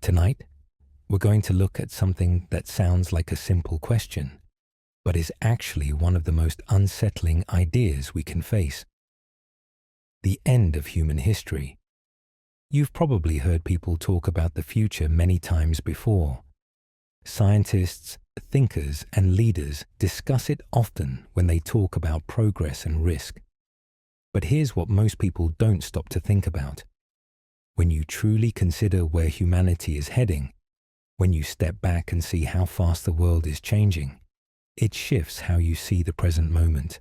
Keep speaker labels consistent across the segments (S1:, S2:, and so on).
S1: Tonight, we're going to look at something that sounds like a simple question, but is actually one of the most unsettling ideas we can face. The end of human history. You've probably heard people talk about the future many times before. Scientists, thinkers, and leaders discuss it often when they talk about progress and risk. But here's what most people don't stop to think about. When you truly consider where humanity is heading, when you step back and see how fast the world is changing, it shifts how you see the present moment.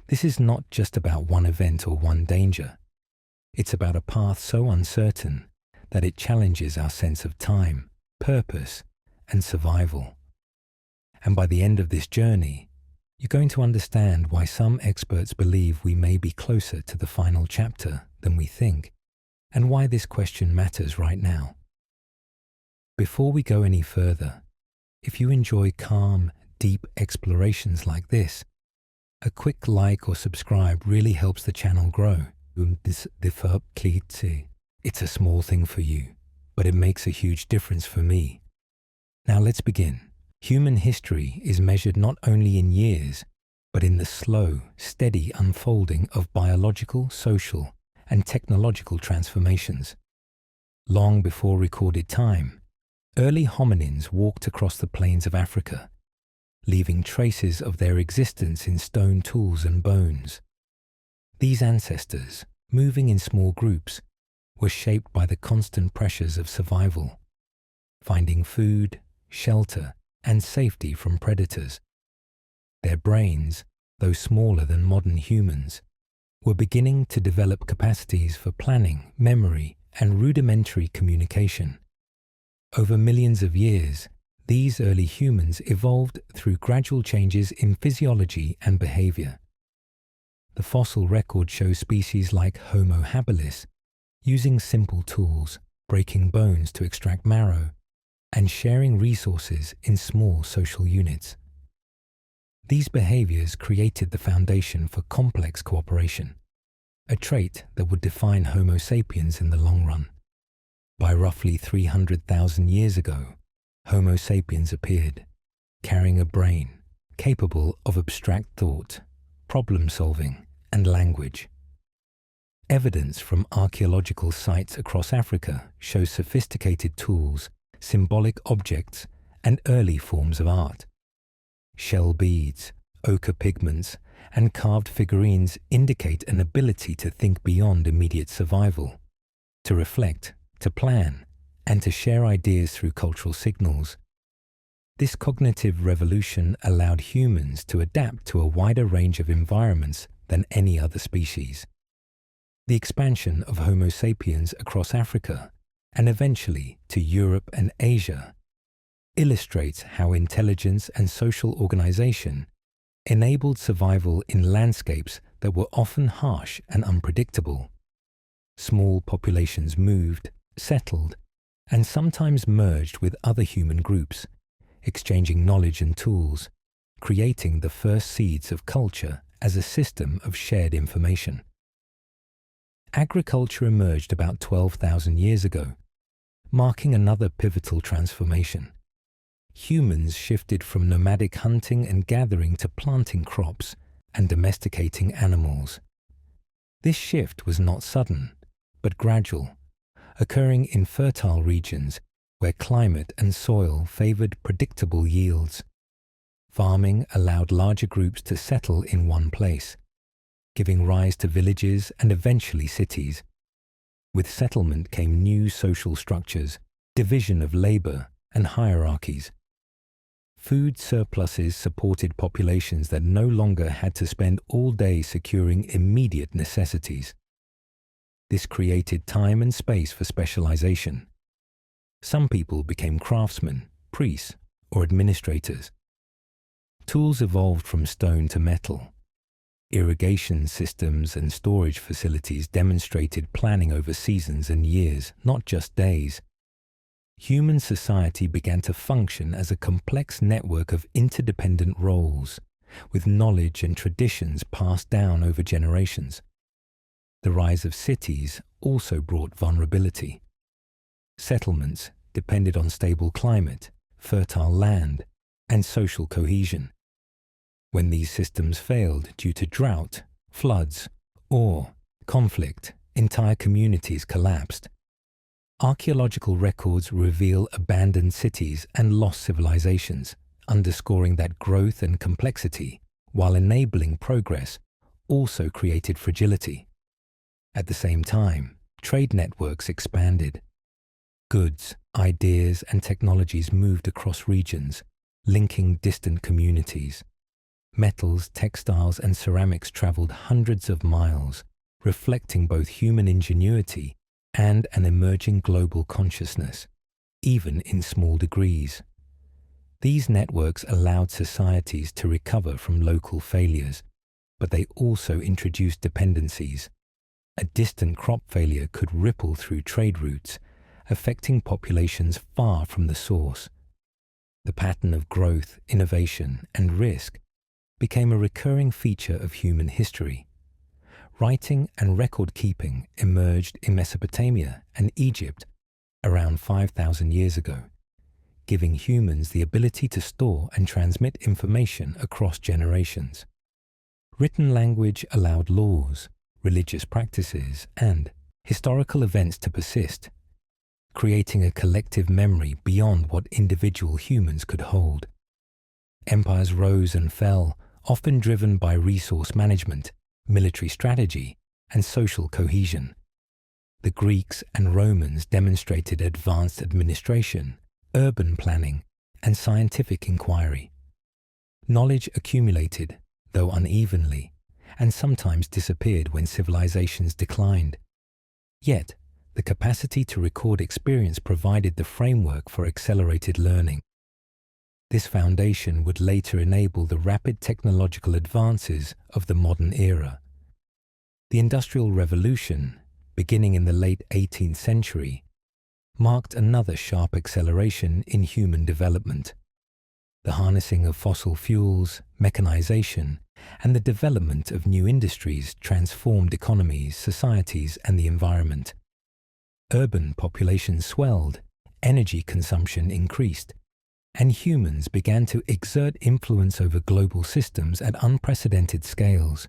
S1: This is not just about one event or one danger. It's about a path so uncertain that it challenges our sense of time, purpose, and survival. And by the end of this journey, you're going to understand why some experts believe we may be closer to the final chapter than we think, and why this question matters right now. Before we go any further, if you enjoy calm, deep explorations like this, a quick like or subscribe really helps the channel grow. It's a small thing for you, but it makes a huge difference for me. Now let's begin. Human history is measured not only in years, but in the slow, steady unfolding of biological, social, and technological transformations. Long before recorded time, early hominins walked across the plains of Africa, leaving traces of their existence in stone tools and bones. These ancestors, moving in small groups, were shaped by the constant pressures of survival, finding food, shelter, and safety from predators. Their brains, though smaller than modern humans, were beginning to develop capacities for planning, memory, and rudimentary communication. Over millions of years, these early humans evolved through gradual changes in physiology and behavior. The fossil record shows species like Homo habilis using simple tools, breaking bones to extract marrow, and sharing resources in small social units. These behaviors created the foundation for complex cooperation, a trait that would define Homo sapiens in the long run. By roughly 300,000 years ago, Homo sapiens appeared, carrying a brain capable of abstract thought, problem-solving, and language. Evidence from archaeological sites across Africa shows sophisticated tools, symbolic objects, and early forms of art. Shell beads, ochre pigments, and carved figurines indicate an ability to think beyond immediate survival, to reflect, to plan, and to share ideas through cultural signals. This cognitive revolution allowed humans to adapt to a wider range of environments than any other species. The expansion of Homo sapiens across Africa, and eventually to Europe and Asia, illustrates how intelligence and social organization enabled survival in landscapes that were often harsh and unpredictable. Small populations moved, settled, and sometimes merged with other human groups, exchanging knowledge and tools, creating the first seeds of culture as a system of shared information. Agriculture emerged about 12,000 years ago, marking another pivotal transformation. Humans shifted from nomadic hunting and gathering to planting crops and domesticating animals. This shift was not sudden, but gradual, occurring in fertile regions where climate and soil favored predictable yields. Farming allowed larger groups to settle in one place, giving rise to villages and eventually cities. With settlement came new social structures, division of labor, and hierarchies. Food surpluses supported populations that no longer had to spend all day securing immediate necessities. This created time and space for specialization. Some people became craftsmen, priests, or administrators. Tools evolved from stone to metal. Irrigation systems and storage facilities demonstrated planning over seasons and years, not just days. Human society began to function as a complex network of interdependent roles, with knowledge and traditions passed down over generations. The rise of cities also brought vulnerability. Settlements, depended on stable climate, fertile land, and social cohesion. When these systems failed due to drought, floods, or conflict, entire communities collapsed. Archaeological records reveal abandoned cities and lost civilizations, underscoring that growth and complexity, while enabling progress, also created fragility. At the same time, trade networks expanded. Goods, ideas, and technologies moved across regions, linking distant communities. Metals, textiles, and ceramics traveled hundreds of miles, reflecting both human ingenuity and an emerging global consciousness, even in small degrees. These networks allowed societies to recover from local failures, but they also introduced dependencies. A distant crop failure could ripple through trade routes, affecting populations far from the source. The pattern of growth, innovation, and risk became a recurring feature of human history. Writing and record-keeping emerged in Mesopotamia and Egypt around 5,000 years ago, giving humans the ability to store and transmit information across generations. Written language allowed laws, religious practices, and historical events to persist, creating a collective memory beyond what individual humans could hold. Empires rose and fell, often driven by resource management, military strategy, and social cohesion. The Greeks and Romans demonstrated advanced administration, urban planning, and scientific inquiry. Knowledge accumulated, though unevenly, and sometimes disappeared when civilizations declined. Yet, the capacity to record experience provided the framework for accelerated learning. This foundation would later enable the rapid technological advances of the modern era. The Industrial Revolution, beginning in the late 18th century, marked another sharp acceleration in human development. The harnessing of fossil fuels, mechanization, and the development of new industries transformed economies, societies, and the environment. Urban populations swelled, energy consumption increased, and humans began to exert influence over global systems at unprecedented scales.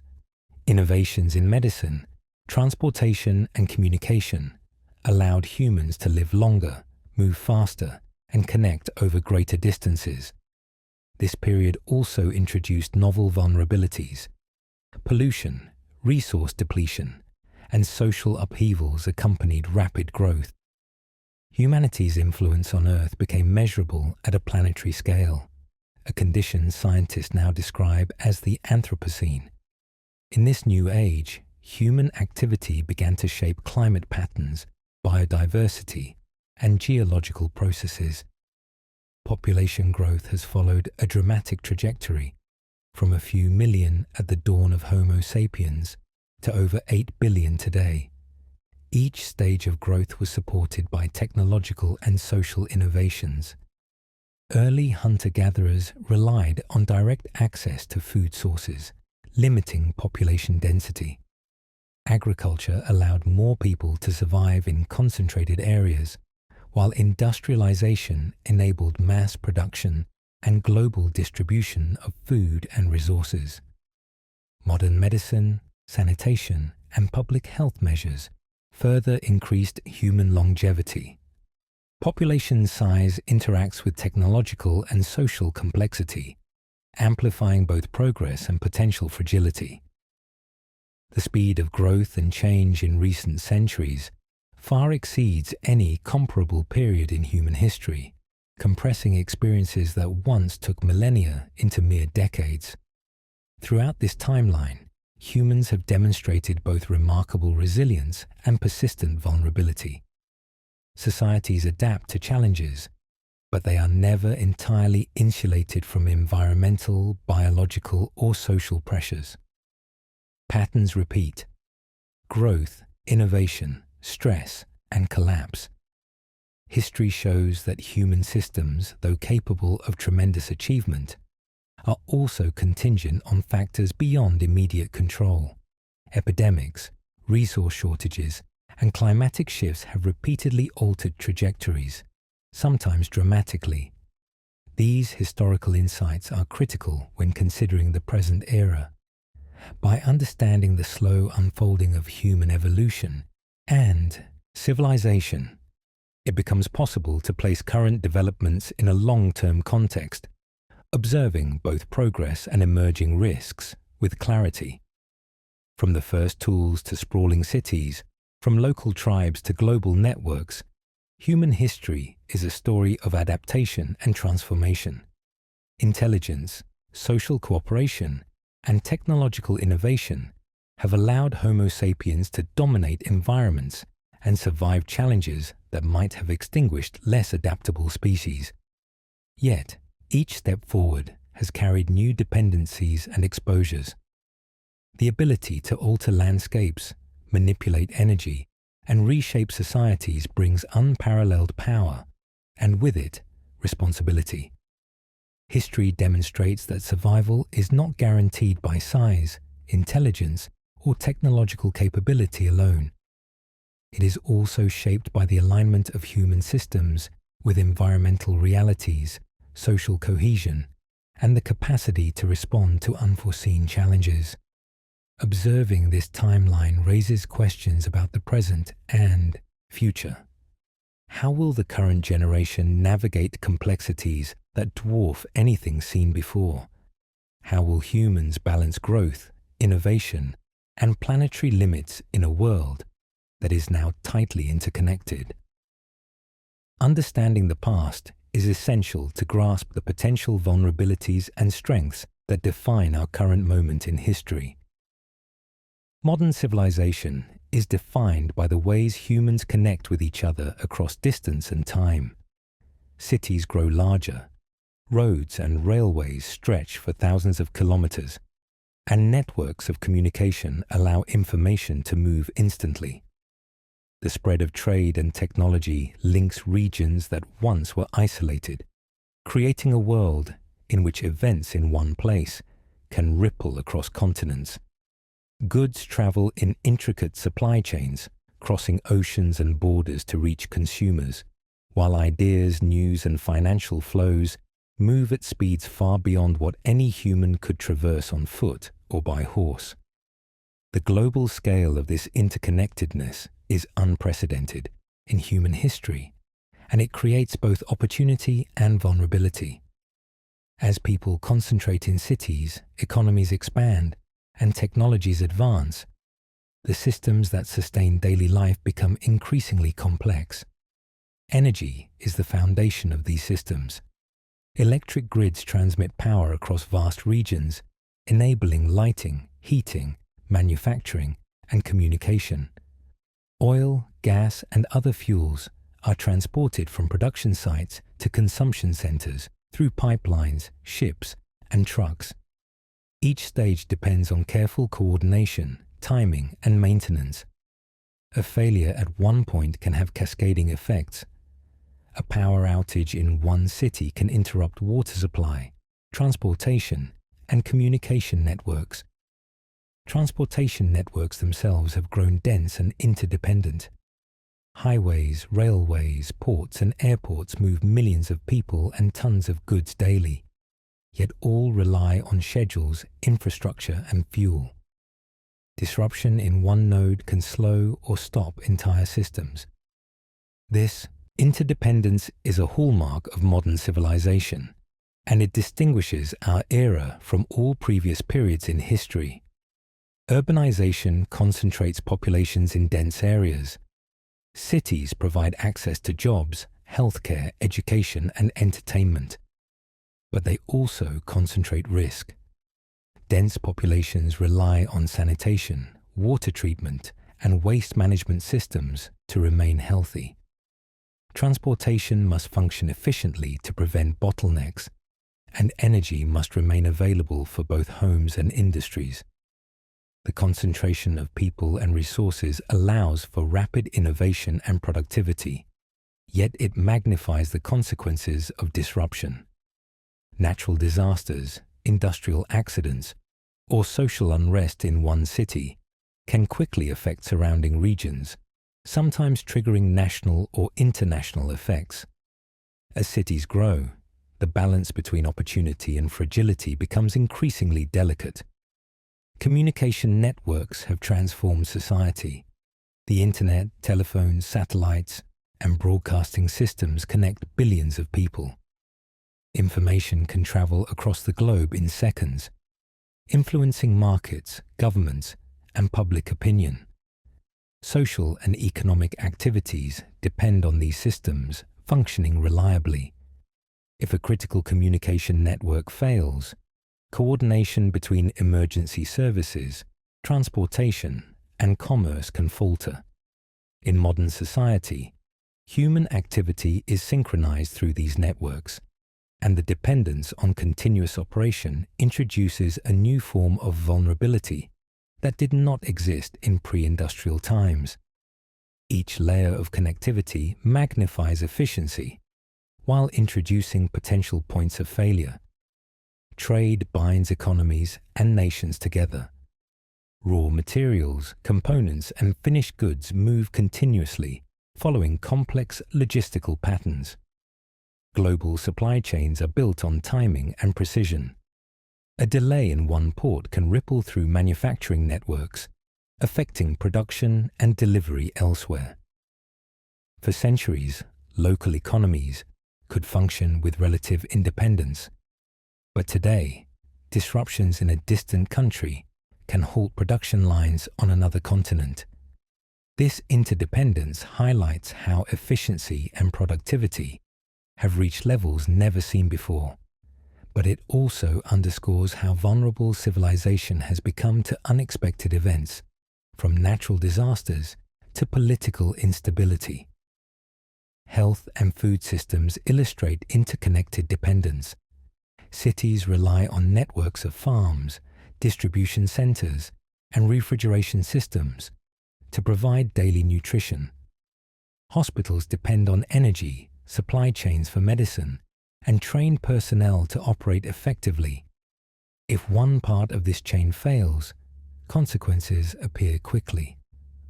S1: Innovations in medicine, transportation, and communication allowed humans to live longer, move faster, and connect over greater distances. This period also introduced novel vulnerabilities. Pollution, resource depletion, and social upheavals accompanied rapid growth. Humanity's influence on Earth became measurable at a planetary scale, a condition scientists now describe as the Anthropocene. In this new age, human activity began to shape climate patterns, biodiversity, and geological processes. Population growth has followed a dramatic trajectory, from a few million at the dawn of Homo sapiens to over 8 billion today. Each stage of growth was supported by technological and social innovations. Early hunter-gatherers relied on direct access to food sources, limiting population density. Agriculture allowed more people to survive in concentrated areas, while industrialization enabled mass production and global distribution of food and resources. Modern medicine, sanitation, and public health measures further increased human longevity. Population size interacts with technological and social complexity, amplifying both progress and potential fragility. The speed of growth and change in recent centuries far exceeds any comparable period in human history, compressing experiences that once took millennia into mere decades. Throughout this timeline, humans have demonstrated both remarkable resilience and persistent vulnerability. Societies adapt to challenges, but they are never entirely insulated from environmental, biological, or social pressures. Patterns repeat: growth, innovation, stress, and collapse. History shows that human systems, though capable of tremendous achievement, are also contingent on factors beyond immediate control. Epidemics, resource shortages, and climatic shifts have repeatedly altered trajectories, sometimes dramatically. These historical insights are critical when considering the present era. By understanding the slow unfolding of human evolution and civilization, it becomes possible to place current developments in a long-term context, observing both progress and emerging risks with clarity. From the first tools to sprawling cities, from local tribes to global networks, human history is a story of adaptation and transformation. Intelligence, social cooperation, and technological innovation have allowed Homo sapiens to dominate environments and survive challenges that might have extinguished less adaptable species. Yet, each step forward has carried new dependencies and exposures. The ability to alter landscapes, manipulate energy, and reshape societies brings unparalleled power, and with it, responsibility. History demonstrates that survival is not guaranteed by size, intelligence, or technological capability alone. It is also shaped by the alignment of human systems with environmental realities, social cohesion, and the capacity to respond to unforeseen challenges. Observing this timeline raises questions about the present and future. How will the current generation navigate complexities that dwarf anything seen before? How will humans balance growth, innovation, and planetary limits in a world that is now tightly interconnected? Understanding the past is essential to grasp the potential vulnerabilities and strengths that define our current moment in history. Modern civilization is defined by the ways humans connect with each other across distance and time. Cities grow larger, roads and railways stretch for thousands of kilometers, and networks of communication allow information to move instantly. The spread of trade and technology links regions that once were isolated, creating a world in which events in one place can ripple across continents. Goods travel in intricate supply chains, crossing oceans and borders to reach consumers, while ideas, news, and financial flows move at speeds far beyond what any human could traverse on foot or by horse. The global scale of this interconnectedness is unprecedented in human history, and it creates both opportunity and vulnerability. As people concentrate in cities, economies expand, and technologies advance, the systems that sustain daily life become increasingly complex. Energy is the foundation of these systems. Electric grids transmit power across vast regions, enabling lighting, heating, manufacturing, and communication. Oil, gas, and other fuels are transported from production sites to consumption centers through pipelines, ships, and trucks. Each stage depends on careful coordination, timing, and maintenance. A failure at one point can have cascading effects. A power outage in one city can interrupt water supply, transportation, and communication networks. Transportation networks themselves have grown dense and interdependent. Highways, railways, ports, and airports move millions of people and tons of goods daily, yet all rely on schedules, infrastructure, and fuel. Disruption in one node can slow or stop entire systems. This interdependence is a hallmark of modern civilization, and it distinguishes our era from all previous periods in history. Urbanization concentrates populations in dense areas. Cities provide access to jobs, healthcare, education, and entertainment. But they also concentrate risk. Dense populations rely on sanitation, water treatment, and waste management systems to remain healthy. Transportation must function efficiently to prevent bottlenecks, and energy must remain available for both homes and industries. The concentration of people and resources allows for rapid innovation and productivity, yet it magnifies the consequences of disruption. Natural disasters, industrial accidents, or social unrest in one city can quickly affect surrounding regions, sometimes triggering national or international effects. As cities grow, the balance between opportunity and fragility becomes increasingly delicate. Communication networks have transformed society. The internet, telephones, satellites, and broadcasting systems connect billions of people. Information can travel across the globe in seconds, influencing markets, governments, and public opinion. Social and economic activities depend on these systems functioning reliably. If a critical communication network fails, coordination between emergency services, transportation, and commerce can falter. In modern society, human activity is synchronized through these networks, and the dependence on continuous operation introduces a new form of vulnerability that did not exist in pre-industrial times. Each layer of connectivity magnifies efficiency, while introducing potential points of failure. Trade binds economies and nations together. Raw materials, components, and finished goods move continuously, following complex logistical patterns. Global supply chains are built on timing and precision. A delay in one port can ripple through manufacturing networks, affecting production and delivery elsewhere. For centuries, local economies could function with relative independence. But today, disruptions in a distant country can halt production lines on another continent. This interdependence highlights how efficiency and productivity have reached levels never seen before. But it also underscores how vulnerable civilization has become to unexpected events, from natural disasters to political instability. Health and food systems illustrate interconnected dependence. Cities rely on networks of farms, distribution centers, and refrigeration systems to provide daily nutrition. Hospitals depend on energy, supply chains for medicine, and trained personnel to operate effectively. If one part of this chain fails, consequences appear quickly.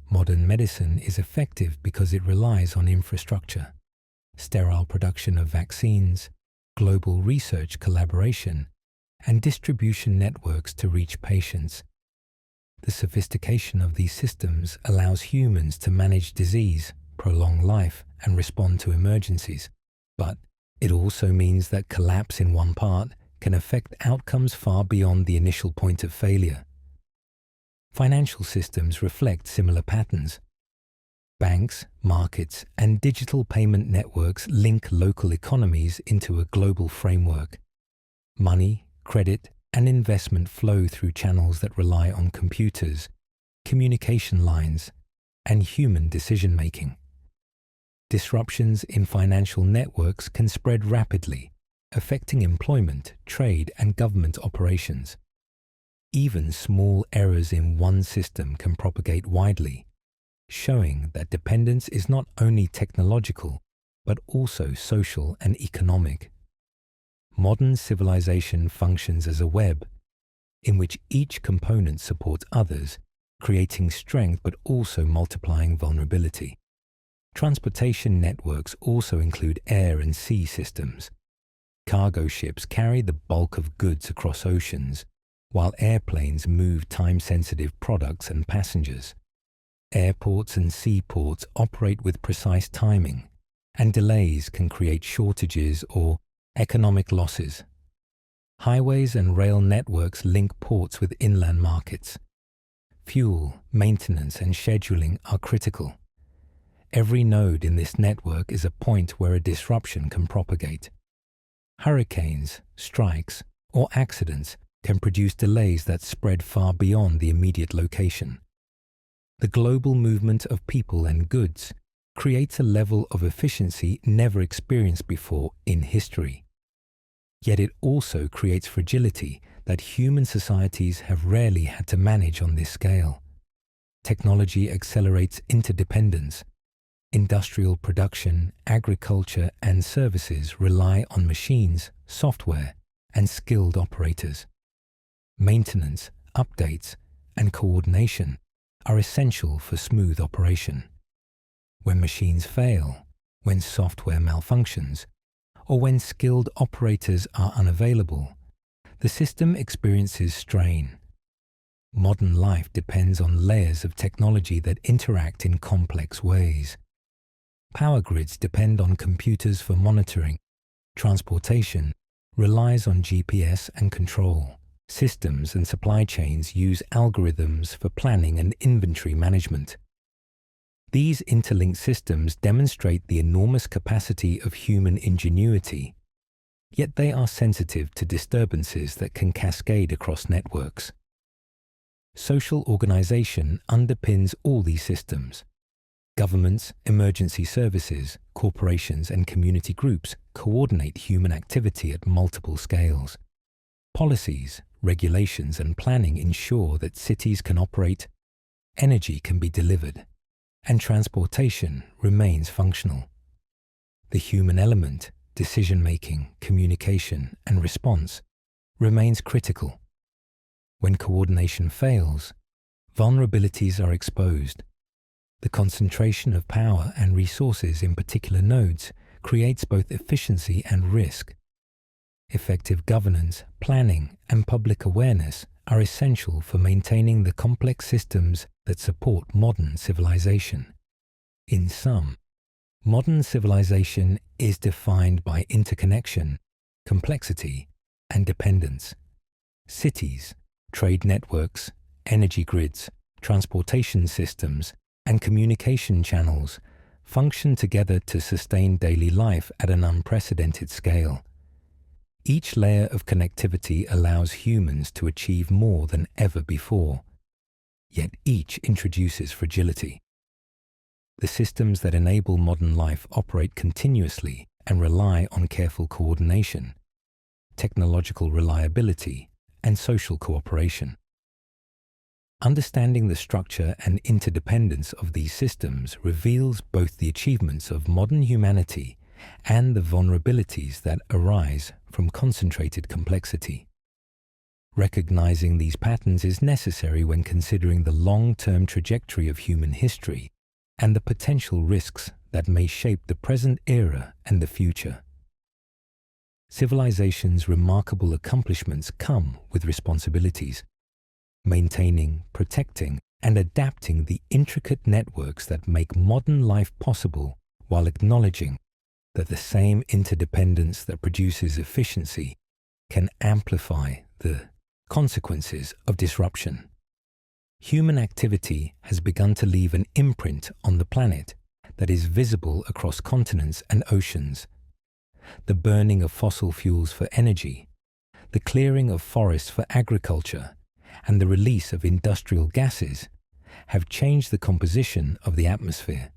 S1: Modern medicine is effective because it relies on infrastructure, sterile production of vaccines, global research collaboration, and distribution networks to reach patients. The sophistication of these systems allows humans to manage disease, prolong life, and respond to emergencies. But it also means that collapse in one part can affect outcomes far beyond the initial point of failure. Financial systems reflect similar patterns. Banks, markets, and digital payment networks link local economies into a global framework. Money, credit, and investment flow through channels that rely on computers, communication lines, and human decision-making. Disruptions in financial networks can spread rapidly, affecting employment, trade, and government operations. Even small errors in one system can propagate widely, showing that dependence is not only technological, but also social and economic. Modern civilization functions as a web, in which each component supports others, creating strength but also multiplying vulnerability. Transportation networks also include air and sea systems. Cargo ships carry the bulk of goods across oceans, while airplanes move time-sensitive products and passengers. Airports and seaports operate with precise timing, and delays can create shortages or economic losses. Highways and rail networks link ports with inland markets. Fuel, maintenance, and scheduling are critical. Every node in this network is a point where a disruption can propagate. Hurricanes, strikes, or accidents can produce delays that spread far beyond the immediate location. The global movement of people and goods creates a level of efficiency never experienced before in history. Yet it also creates fragility that human societies have rarely had to manage on this scale. Technology accelerates interdependence. Industrial production, agriculture, and services rely on machines, software, and skilled operators. Maintenance, updates, and coordination are essential for smooth operation. When machines fail, when software malfunctions, or when skilled operators are unavailable, the system experiences strain. Modern life depends on layers of technology that interact in complex ways. Power grids depend on computers for monitoring. Transportation relies on GPS and control. Systems and supply chains use algorithms for planning and inventory management. These interlinked systems demonstrate the enormous capacity of human ingenuity, yet they are sensitive to disturbances that can cascade across networks. Social organization underpins all these systems. Governments, emergency services, corporations, and community groups coordinate human activity at multiple scales. Policies, regulations, and planning ensure that cities can operate, energy can be delivered, and transportation remains functional. The human element, decision-making, communication, and response, remains critical. When coordination fails, vulnerabilities are exposed. The concentration of power and resources in particular nodes creates both efficiency and risk. Effective governance, planning, and public awareness are essential for maintaining the complex systems that support modern civilization. In sum, modern civilization is defined by interconnection, complexity, and dependence. Cities, trade networks, energy grids, transportation systems, and communication channels function together to sustain daily life at an unprecedented scale. Each layer of connectivity allows humans to achieve more than ever before, yet each introduces fragility. The systems that enable modern life operate continuously and rely on careful coordination, technological reliability, and social cooperation. Understanding the structure and interdependence of these systems reveals both the achievements of modern humanity and the vulnerabilities that arise from concentrated complexity. Recognizing these patterns is necessary when considering the long-term trajectory of human history and the potential risks that may shape the present era and the future. Civilization's remarkable accomplishments come with responsibilities. Maintaining, protecting, and adapting the intricate networks that make modern life possible while acknowledging that the same interdependence that produces efficiency can amplify the consequences of disruption. Human activity has begun to leave an imprint on the planet that is visible across continents and oceans. The burning of fossil fuels for energy, the clearing of forests for agriculture, and the release of industrial gases have changed the composition of the atmosphere.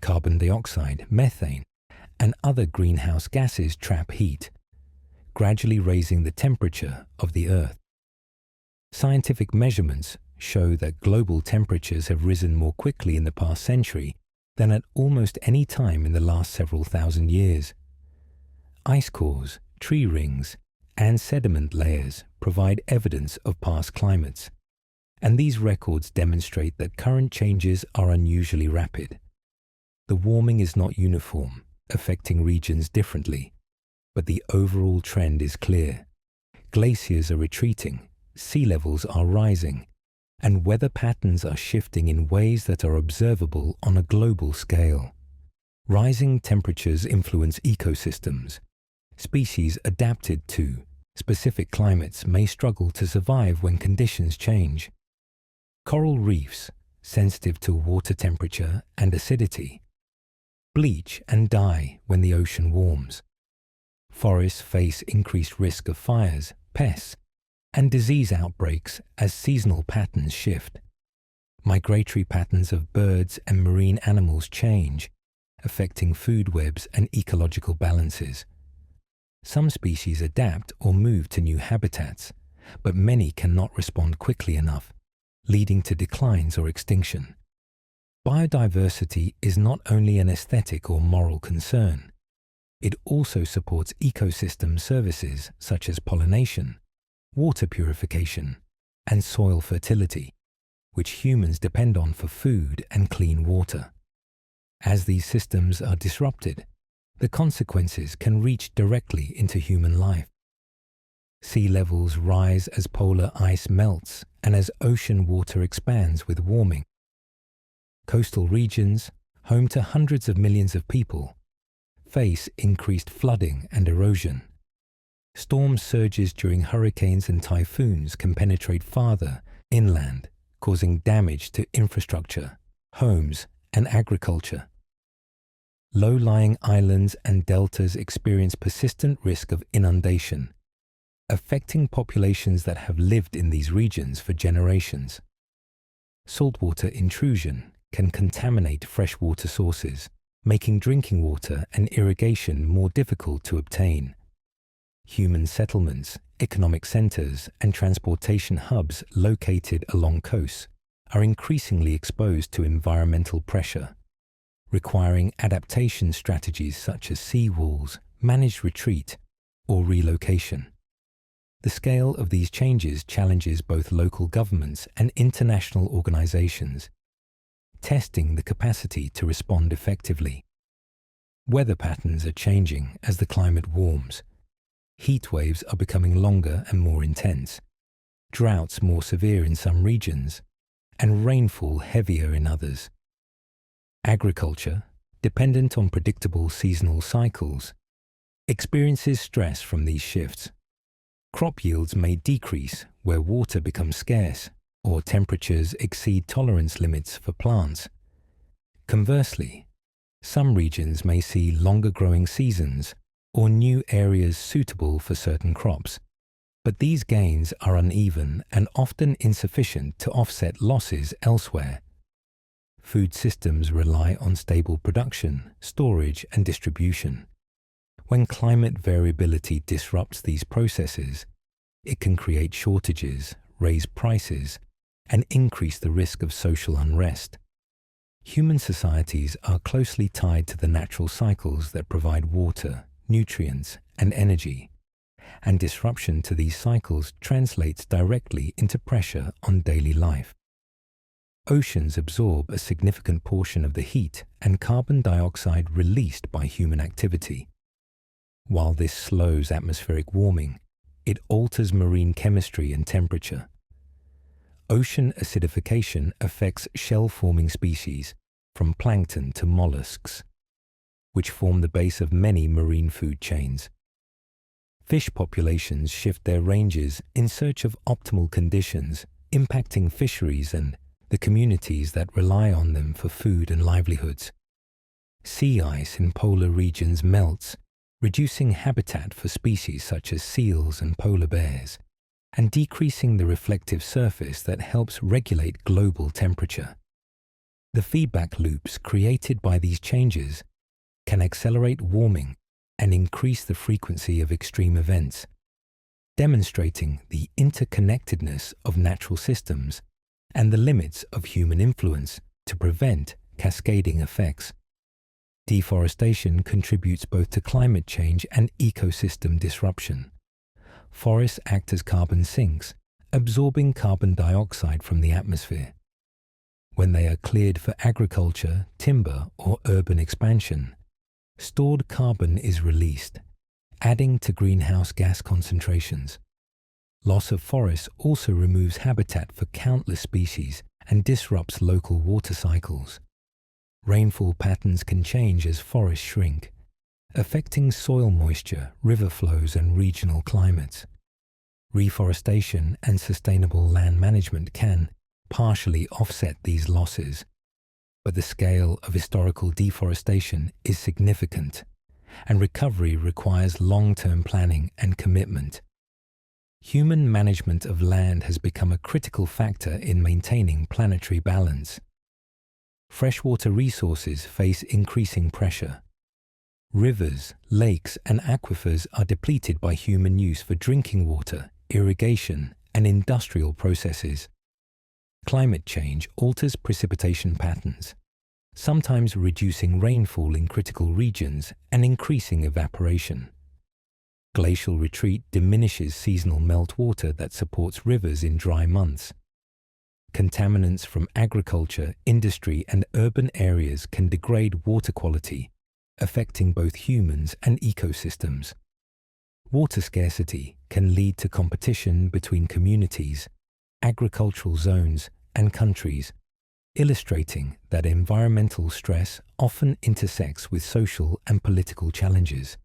S1: Carbon dioxide, methane, and other greenhouse gases trap heat, gradually raising the temperature of the Earth. Scientific measurements show that global temperatures have risen more quickly in the past century than at almost any time in the last several thousand years. Ice cores, tree rings, and sediment layers provide evidence of past climates, and these records demonstrate that current changes are unusually rapid. The warming is not uniform, affecting regions differently, but the overall trend is clear. Glaciers are retreating, sea levels are rising, and weather patterns are shifting in ways that are observable on a global scale. Rising temperatures influence ecosystems. Species adapted to specific climates may struggle to survive when conditions change. Coral reefs, sensitive to water temperature and acidity, bleach and die when the ocean warms. Forests face increased risk of fires, pests, and disease outbreaks as seasonal patterns shift. Migratory patterns of birds and marine animals change, affecting food webs and ecological balances. Some species adapt or move to new habitats, but many cannot respond quickly enough, leading to declines or extinction. Biodiversity is not only an aesthetic or moral concern. It also supports ecosystem services such as pollination, water purification, and soil fertility, which humans depend on for food and clean water. As these systems are disrupted, the consequences can reach directly into human life. Sea levels rise as polar ice melts and as ocean water expands with warming. Coastal regions, home to hundreds of millions of people, face increased flooding and erosion. Storm surges during hurricanes and typhoons can penetrate farther inland, causing damage to infrastructure, homes, and agriculture. Low-lying islands and deltas experience persistent risk of inundation, affecting populations that have lived in these regions for generations. Saltwater intrusion can contaminate freshwater sources, making drinking water and irrigation more difficult to obtain. Human settlements, economic centers, and transportation hubs located along coasts are increasingly exposed to environmental pressure, requiring adaptation strategies such as seawalls, managed retreat, or relocation. The scale of these changes challenges both local governments and international organizations, testing the capacity to respond effectively. Weather patterns are changing as the climate warms. Heat waves are becoming longer and more intense, droughts more severe in some regions, and rainfall heavier in others. Agriculture, dependent on predictable seasonal cycles, experiences stress from these shifts. Crop yields may decrease where water becomes scarce or temperatures exceed tolerance limits for plants. Conversely, some regions may see longer growing seasons or new areas suitable for certain crops, but these gains are uneven and often insufficient to offset losses elsewhere. Food systems rely on stable production, storage, and distribution. When climate variability disrupts these processes, it can create shortages, raise prices, and increase the risk of social unrest. Human societies are closely tied to the natural cycles that provide water, nutrients, and energy, and disruption to these cycles translates directly into pressure on daily life. Oceans absorb a significant portion of the heat and carbon dioxide released by human activity. While this slows atmospheric warming, it alters marine chemistry and temperature. Ocean acidification affects shell-forming species, from plankton to mollusks, which form the base of many marine food chains. Fish populations shift their ranges in search of optimal conditions, impacting fisheries and the communities that rely on them for food and livelihoods. Sea ice in polar regions melts, reducing habitat for species such as seals and polar bears, and decreasing the reflective surface that helps regulate global temperature. The feedback loops created by these changes can accelerate warming and increase the frequency of extreme events, demonstrating the interconnectedness of natural systems and the limits of human influence to prevent cascading effects. Deforestation contributes both to climate change and ecosystem disruption. Forests act as carbon sinks, absorbing carbon dioxide from the atmosphere. When they are cleared for agriculture, timber, or urban expansion, stored carbon is released, adding to greenhouse gas concentrations. Loss of forests also removes habitat for countless species and disrupts local water cycles. Rainfall patterns can change as forests shrink, affecting soil moisture, river flows, and regional climates. Reforestation and sustainable land management can partially offset these losses, but the scale of historical deforestation is significant, and recovery requires long-term planning and commitment. Human management of land has become a critical factor in maintaining planetary balance. Freshwater resources face increasing pressure. Rivers, lakes, and aquifers are depleted by human use for drinking water, irrigation, and industrial processes. Climate change alters precipitation patterns, sometimes reducing rainfall in critical regions and increasing evaporation. Glacial retreat diminishes seasonal meltwater that supports rivers in dry months. Contaminants from agriculture, industry, and urban areas can degrade water quality, affecting both humans and ecosystems. Water scarcity can lead to competition between communities, agricultural zones, and countries, illustrating that environmental stress often intersects with social and political challenges.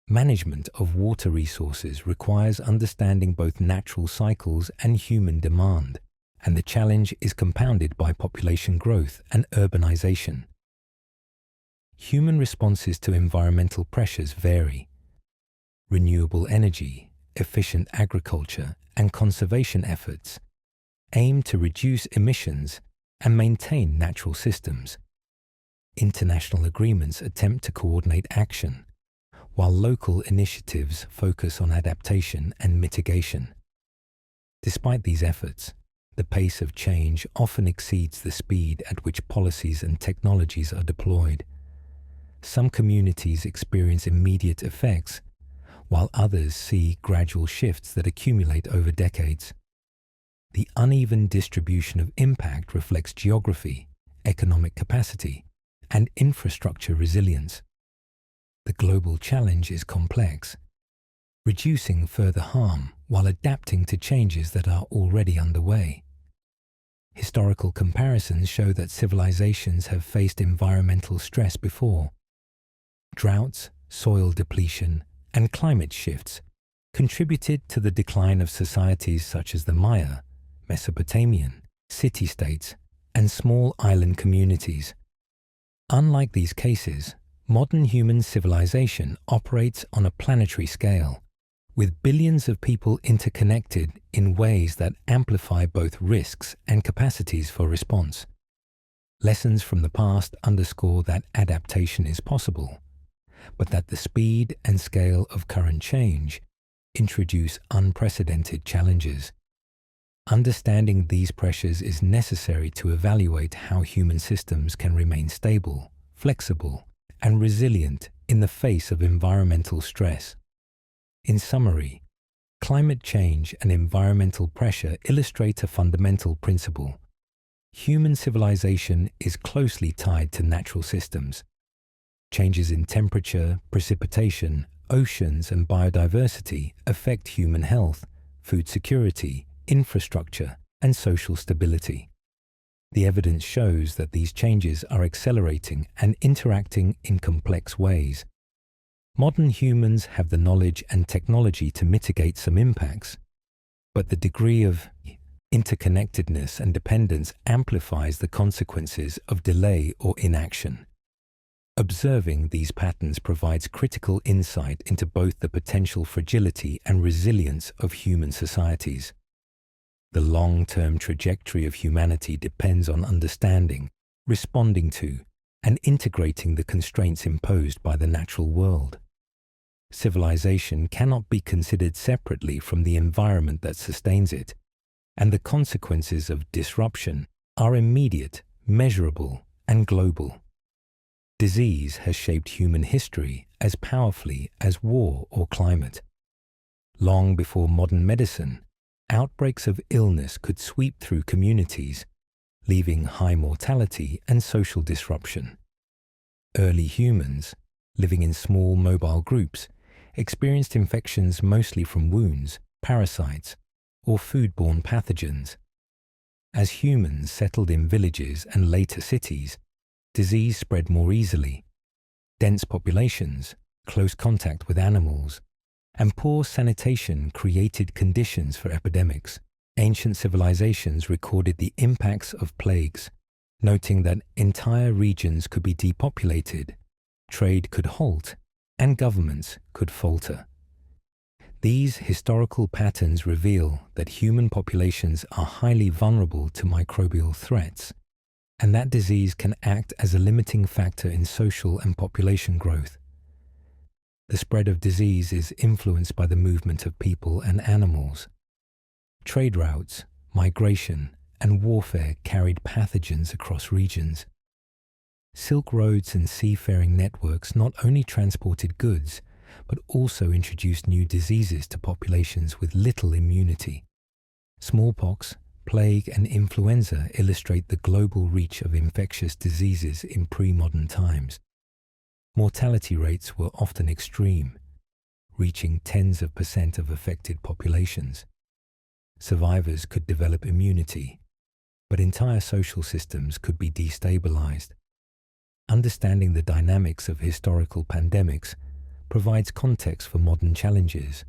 S1: Management of water resources requires understanding both natural cycles and human demand, and the challenge is compounded by population growth and urbanization. Human responses to environmental pressures vary. Renewable energy, efficient agriculture, and conservation efforts aim to reduce emissions and maintain natural systems. International agreements attempt to coordinate action, while local initiatives focus on adaptation and mitigation. Despite these efforts, the pace of change often exceeds the speed at which policies and technologies are deployed. Some communities experience immediate effects, while others see gradual shifts that accumulate over decades. The uneven distribution of impact reflects geography, economic capacity, and infrastructure resilience. The global challenge is complex, reducing further harm while adapting to changes that are already underway. Historical comparisons show that civilizations have faced environmental stress before. Droughts, soil depletion, and climate shifts contributed to the decline of societies such as the Maya, Mesopotamian, city-states, and small island communities. Unlike these cases, modern human civilization operates on a planetary scale, with billions of people interconnected in ways that amplify both risks and capacities for response. Lessons from the past underscore that adaptation is possible, but that the speed and scale of current change introduce unprecedented challenges. Understanding these pressures is necessary to evaluate how human systems can remain stable, flexible, and resilient in the face of environmental stress. In summary, climate change and environmental pressure illustrate a fundamental principle. Human civilization is closely tied to natural systems. Changes in temperature, precipitation, oceans, and biodiversity affect human health, food security, infrastructure, and social stability. The evidence shows that these changes are accelerating and interacting in complex ways. Modern humans have the knowledge and technology to mitigate some impacts, but the degree of interconnectedness and dependence amplifies the consequences of delay or inaction. Observing these patterns provides critical insight into both the potential fragility and resilience of human societies. The long-term trajectory of humanity depends on understanding, responding to, and integrating the constraints imposed by the natural world. Civilization cannot be considered separately from the environment that sustains it, and the consequences of disruption are immediate, measurable, and global. Disease has shaped human history as powerfully as war or climate. Long before modern medicine, outbreaks of illness could sweep through communities, leaving high mortality and social disruption. Early humans, living in small mobile groups, experienced infections mostly from wounds, parasites, or foodborne pathogens. As humans settled in villages and later cities, disease spread more easily. Dense populations, close contact with animals, and poor sanitation created conditions for epidemics. Ancient civilizations recorded the impacts of plagues, noting that entire regions could be depopulated, trade could halt, and governments could falter. These historical patterns reveal that human populations are highly vulnerable to microbial threats, and that disease can act as a limiting factor in social and population growth. The spread of disease is influenced by the movement of people and animals. Trade routes, migration, and warfare carried pathogens across regions. Silk roads and seafaring networks not only transported goods, but also introduced new diseases to populations with little immunity. Smallpox, plague, and influenza illustrate the global reach of infectious diseases in pre-modern times. Mortality rates were often extreme, reaching tens of % of affected populations. Survivors could develop immunity, but entire social systems could be destabilized. Understanding the dynamics of historical pandemics provides context for modern challenges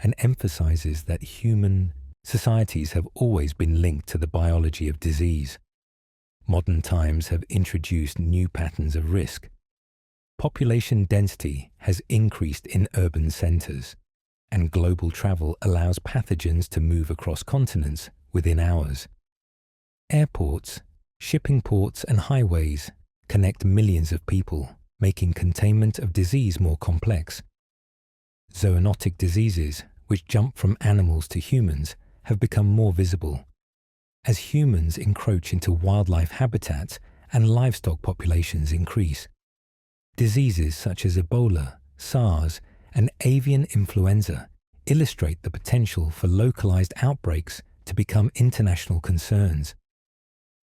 S1: and emphasizes that human societies have always been linked to the biology of disease. Modern times have introduced new patterns of risk. Population density has increased in urban centers, and global travel allows pathogens to move across continents within hours. Airports, shipping ports, and highways connect millions of people, making containment of disease more complex. Zoonotic diseases, which jump from animals to humans, have become more visible. As humans encroach into wildlife habitats and livestock populations increase, diseases such as Ebola, SARS, and avian influenza illustrate the potential for localized outbreaks to become international concerns.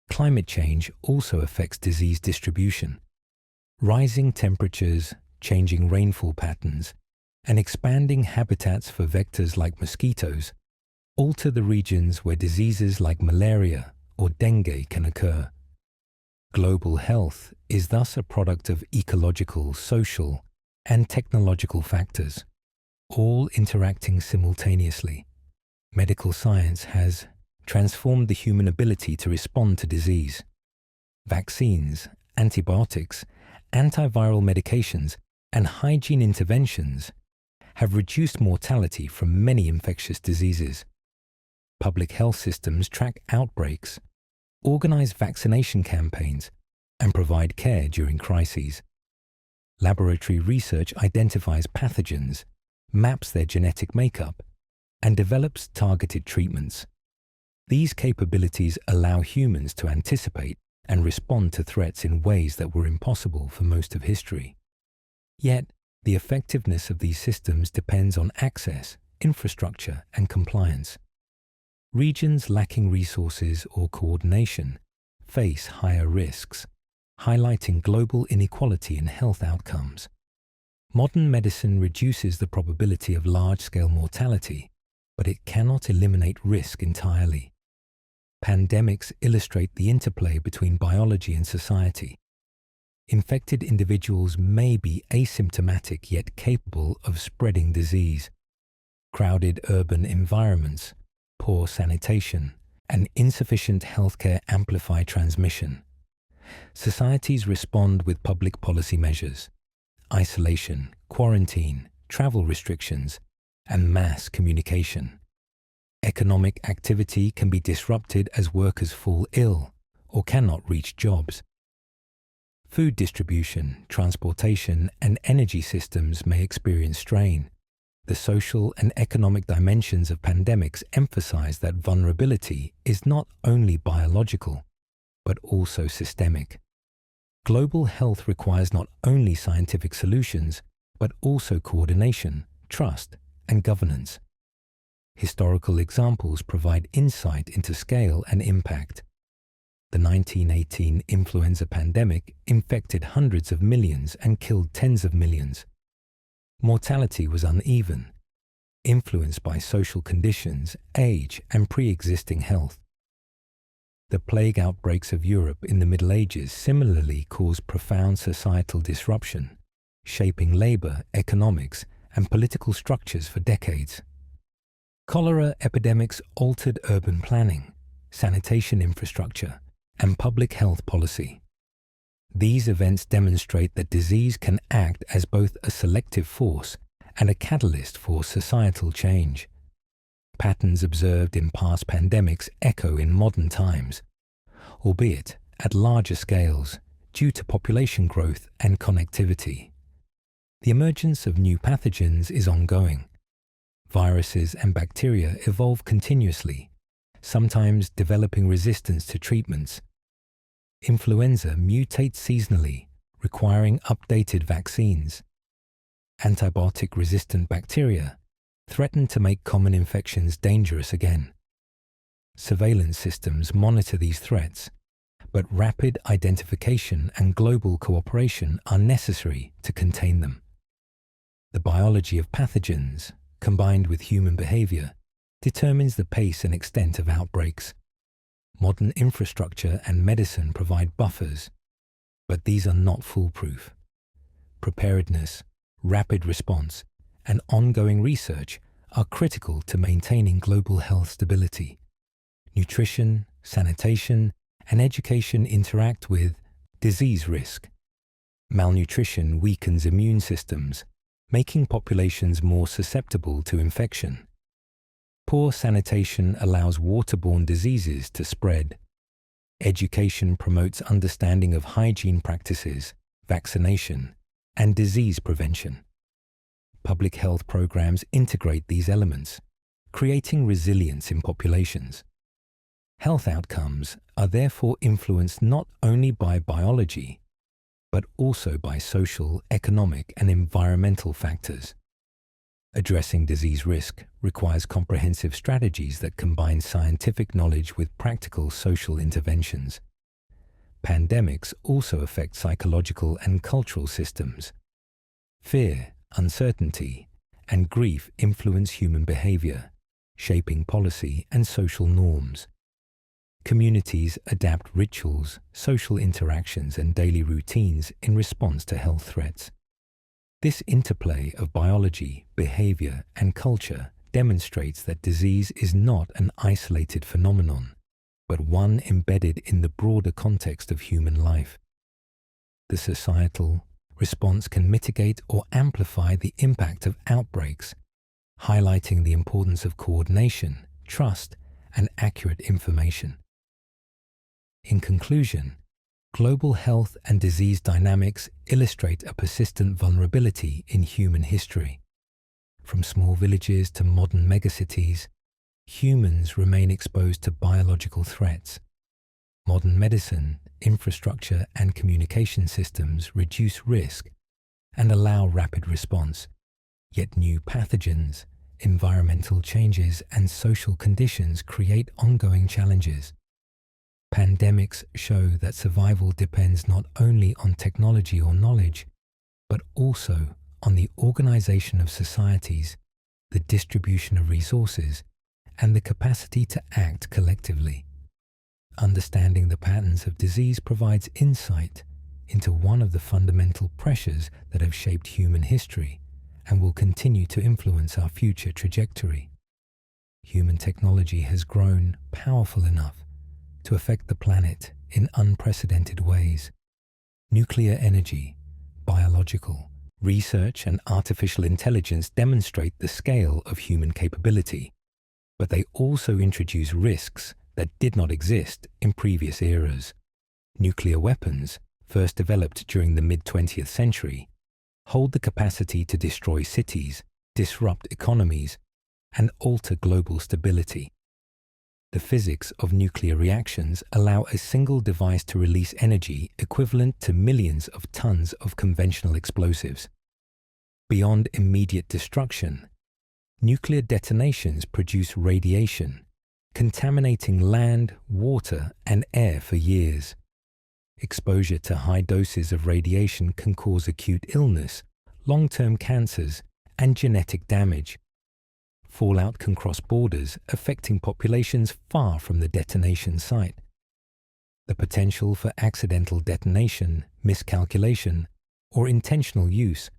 S1: Climate change also affects disease distribution. Rising temperatures, changing rainfall patterns, and expanding habitats for vectors like mosquitoes alter the regions where diseases like malaria or dengue can occur. Global health is thus a product of ecological, social, and technological factors, all interacting simultaneously. Medical science has transformed the human ability to respond to disease. Vaccines, antibiotics, antiviral medications, and hygiene interventions have reduced mortality from many infectious diseases. Public health systems track outbreaks, organize vaccination campaigns, and provide care during crises. Laboratory research identifies pathogens, maps their genetic makeup, and develops targeted treatments. These capabilities allow humans to anticipate and respond to threats in ways that were impossible for most of history. Yet, the effectiveness of these systems depends on access, infrastructure, and compliance. Regions lacking resources or coordination face higher risks, highlighting global inequality in health outcomes. Modern medicine reduces the probability of large-scale mortality, but it cannot eliminate risk entirely. Pandemics illustrate the interplay between biology and society. Infected individuals may be asymptomatic yet capable of spreading disease. Crowded urban environments, poor sanitation, and insufficient healthcare amplify transmission. Societies respond with public policy measures, isolation, quarantine, travel restrictions, and mass communication. Economic activity can be disrupted as workers fall ill or cannot reach jobs. Food distribution, transportation, and energy systems may experience strain. The social and economic dimensions of pandemics emphasize that vulnerability is not only biological, but also systemic. Global health requires not only scientific solutions, but also coordination, trust, and governance. Historical examples provide insight into scale and impact. The 1918 influenza pandemic infected hundreds of millions and killed tens of millions. Mortality was uneven, influenced by social conditions, age, and pre-existing health. The plague outbreaks of Europe in the Middle Ages similarly caused profound societal disruption, shaping labor, economics, and political structures for decades. Cholera epidemics altered urban planning, sanitation infrastructure, and public health policy. These events demonstrate that disease can act as both a selective force and a catalyst for societal change. Patterns observed in past pandemics echo in modern times, albeit at larger scales due to population growth and connectivity. The emergence of new pathogens is ongoing. Viruses and bacteria evolve continuously, sometimes developing resistance to treatments. Influenza mutates seasonally, requiring updated vaccines. Antibiotic-resistant bacteria threaten to make common infections dangerous again. Surveillance systems monitor these threats, but rapid identification and global cooperation are necessary to contain them. The biology of pathogens, combined with human behavior, determines the pace and extent of outbreaks. Modern infrastructure and medicine provide buffers, but these are not foolproof. Preparedness, rapid response, and ongoing research are critical to maintaining global health stability. Nutrition, sanitation, and education interact with disease risk. Malnutrition weakens immune systems, making populations more susceptible to infection. Poor sanitation allows waterborne diseases to spread. Education promotes understanding of hygiene practices, vaccination, and disease prevention. Public health programs integrate these elements, creating resilience in populations. Health outcomes are therefore influenced not only by biology, but also by social, economic, and environmental factors. Addressing disease risk requires comprehensive strategies that combine scientific knowledge with practical social interventions. Pandemics also affect psychological and cultural systems. Fear, uncertainty, and grief influence human behavior, shaping policy and social norms. Communities adapt rituals, social interactions, and daily routines in response to health threats. This interplay of biology, behavior, and culture demonstrates that disease is not an isolated phenomenon, but one embedded in the broader context of human life. The societal response can mitigate or amplify the impact of outbreaks, highlighting the importance of coordination, trust, and accurate information. In conclusion, global health and disease dynamics illustrate a persistent vulnerability in human history. From small villages to modern megacities, humans remain exposed to biological threats. Modern medicine, infrastructure, and communication systems reduce risk and allow rapid response, yet new pathogens, environmental changes, and social conditions create ongoing challenges. Pandemics show that survival depends not only on technology or knowledge, but also on the organization of societies, the distribution of resources, and the capacity to act collectively. Understanding the patterns of disease provides insight into one of the fundamental pressures that have shaped human history and will continue to influence our future trajectory. Human technology has grown powerful enough to affect the planet in unprecedented ways. Nuclear energy, biological, research, and artificial intelligence demonstrate the scale of human capability, but they also introduce risks that did not exist in previous eras. Nuclear weapons, first developed during the mid-20th century, hold the capacity to destroy cities, disrupt economies, and alter global stability. The physics of nuclear reactions allow a single device to release energy equivalent to millions of tons of conventional explosives. Beyond immediate destruction, nuclear detonations produce radiation, contaminating land, water, and air for years. Exposure to high doses of radiation can cause acute illness, long-term cancers, and genetic damage. Fallout can cross borders, affecting populations far from the detonation site. The potential for accidental detonation, miscalculation, or intentional use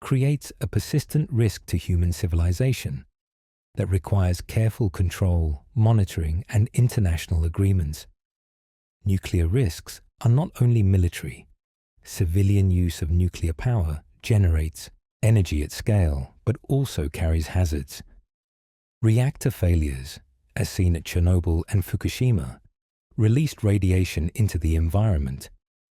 S1: creates a persistent risk to human civilization that requires careful control, monitoring, and international agreements. Nuclear risks are not only military. Civilian use of nuclear power generates energy at scale, but also carries hazards. Reactor failures, as seen at Chernobyl and Fukushima, released radiation into the environment,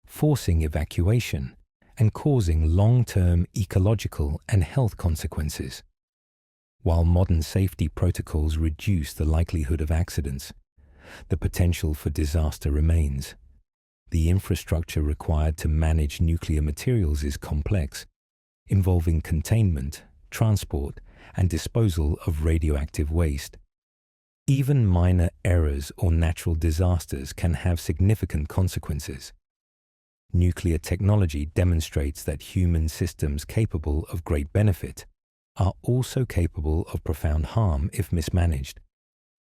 S1: forcing evacuation and causing long-term ecological and health consequences. While modern safety protocols reduce the likelihood of accidents, the potential for disaster remains. The infrastructure required to manage nuclear materials is complex, involving containment, transport, and disposal of radioactive waste. Even minor errors or natural disasters can have significant consequences. Nuclear technology demonstrates that human systems capable of great benefit are also capable of profound harm if mismanaged,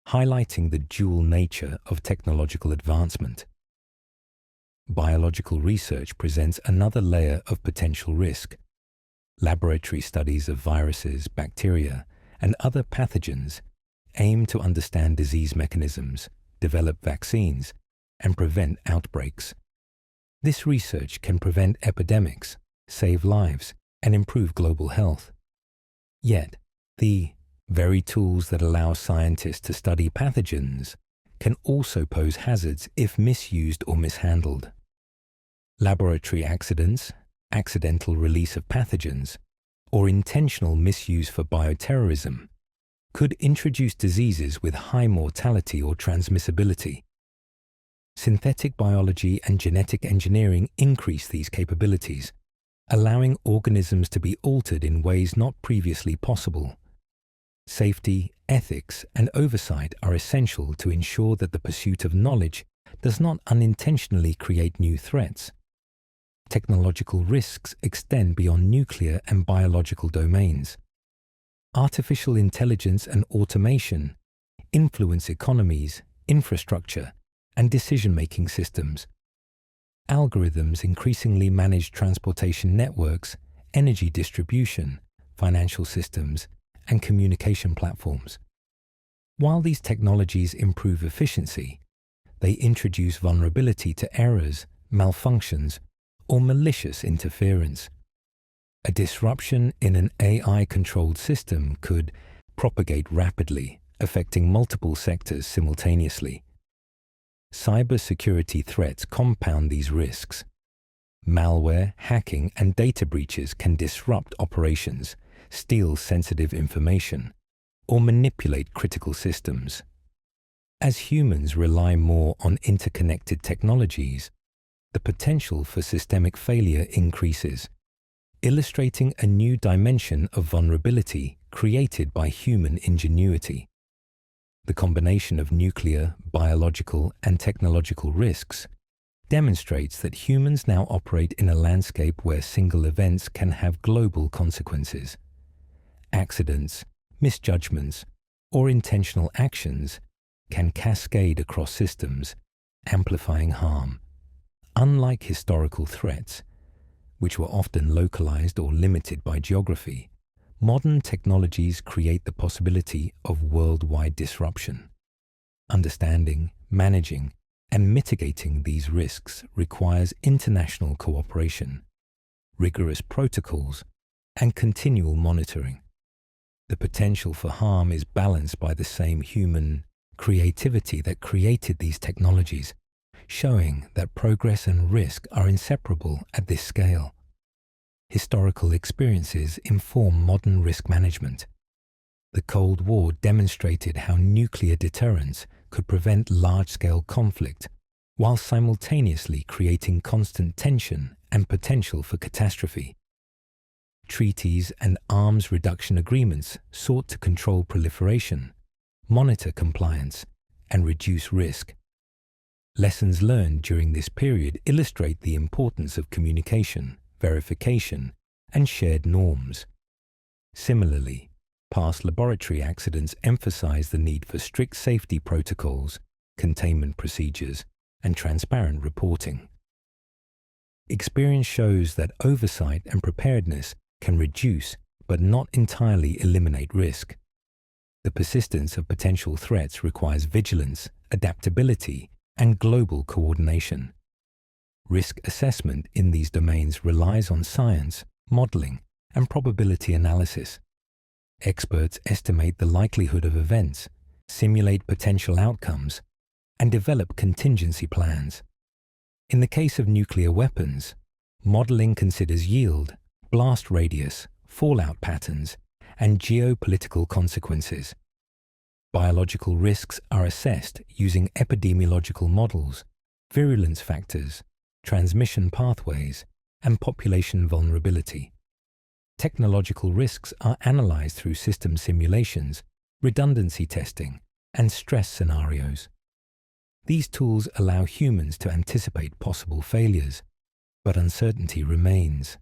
S1: highlighting the dual nature of technological advancement. Biological research presents another layer of potential risk. Laboratory studies of viruses, bacteria, and other pathogens aim to understand disease mechanisms, develop vaccines, and prevent outbreaks. This research can prevent epidemics, save lives, and improve global health. Yet, the very tools that allow scientists to study pathogens can also pose hazards if misused or mishandled. Laboratory accidents, accidental release of pathogens, or intentional misuse for bioterrorism could introduce diseases with high mortality or transmissibility. Synthetic biology and genetic engineering increase these capabilities, allowing organisms to be altered in ways not previously possible. Safety, ethics, and oversight are essential to ensure that the pursuit of knowledge does not unintentionally create new threats. Technological risks extend beyond nuclear and biological domains. Artificial intelligence and automation influence economies, infrastructure, and decision-making systems. Algorithms increasingly manage transportation networks, energy distribution, financial systems, and communication platforms. While these technologies improve efficiency, they introduce vulnerability to errors, malfunctions, or malicious interference. A disruption in an AI-controlled system could propagate rapidly, affecting multiple sectors simultaneously. Cybersecurity threats compound these risks. Malware, hacking, and data breaches can disrupt operations, steal sensitive information, or manipulate critical systems. As humans rely more on interconnected technologies, the potential for systemic failure increases, illustrating a new dimension of vulnerability created by human ingenuity. The combination of nuclear, biological, and technological risks demonstrates that humans now operate in a landscape where single events can have global consequences. Accidents, misjudgments, or intentional actions can cascade across systems, amplifying harm. Unlike historical threats, which were often localized or limited by geography, modern technologies create the possibility of worldwide disruption. Understanding, managing, and mitigating these risks requires international cooperation, rigorous protocols, and continual monitoring. The potential for harm is balanced by the same human creativity that created these technologies, showing that progress and risk are inseparable at this scale. Historical experiences inform modern risk management. The Cold War demonstrated how nuclear deterrence could prevent large-scale conflict while simultaneously creating constant tension and potential for catastrophe. Treaties and arms reduction agreements sought to control proliferation, monitor compliance, and reduce risk. Lessons learned during this period illustrate the importance of communication, verification, and shared norms. Similarly, past laboratory accidents emphasize the need for strict safety protocols, containment procedures, and transparent reporting. Experience shows that oversight and preparedness can reduce but not entirely eliminate risk. The persistence of potential threats requires vigilance, adaptability, and global coordination. Risk assessment in these domains relies on science, modeling, and probability analysis. Experts estimate the likelihood of events, simulate potential outcomes, and develop contingency plans. In the case of nuclear weapons, modeling considers yield, blast radius, fallout patterns, and geopolitical consequences. Biological risks are assessed using epidemiological models, virulence factors, transmission pathways, and population vulnerability. Technological risks are analyzed through system simulations, redundancy testing, and stress scenarios. These tools allow humans to anticipate possible failures, but uncertainty remains.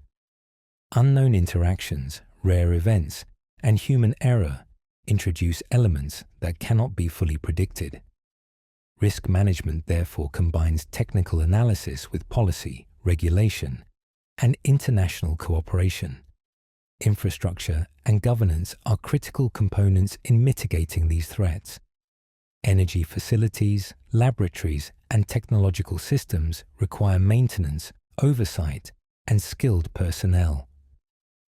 S1: Unknown interactions, rare events, and human error introduce elements that cannot be fully predicted. Risk management therefore combines technical analysis with policy, regulation, and international cooperation. Infrastructure and governance are critical components in mitigating these threats. Energy facilities, laboratories, and technological systems require maintenance, oversight, and skilled personnel.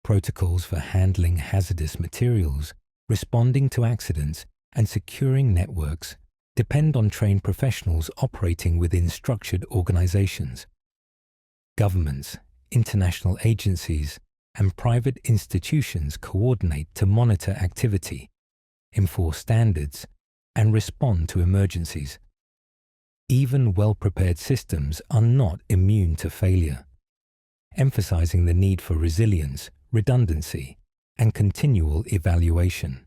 S1: Protocols for handling hazardous materials, responding to accidents, and securing networks depend on trained professionals operating within structured organizations. Governments, international agencies, and private institutions coordinate to monitor activity, enforce standards, and respond to emergencies. Even well-prepared systems are not immune to failure, emphasizing the need for resilience, redundancy, and continual evaluation.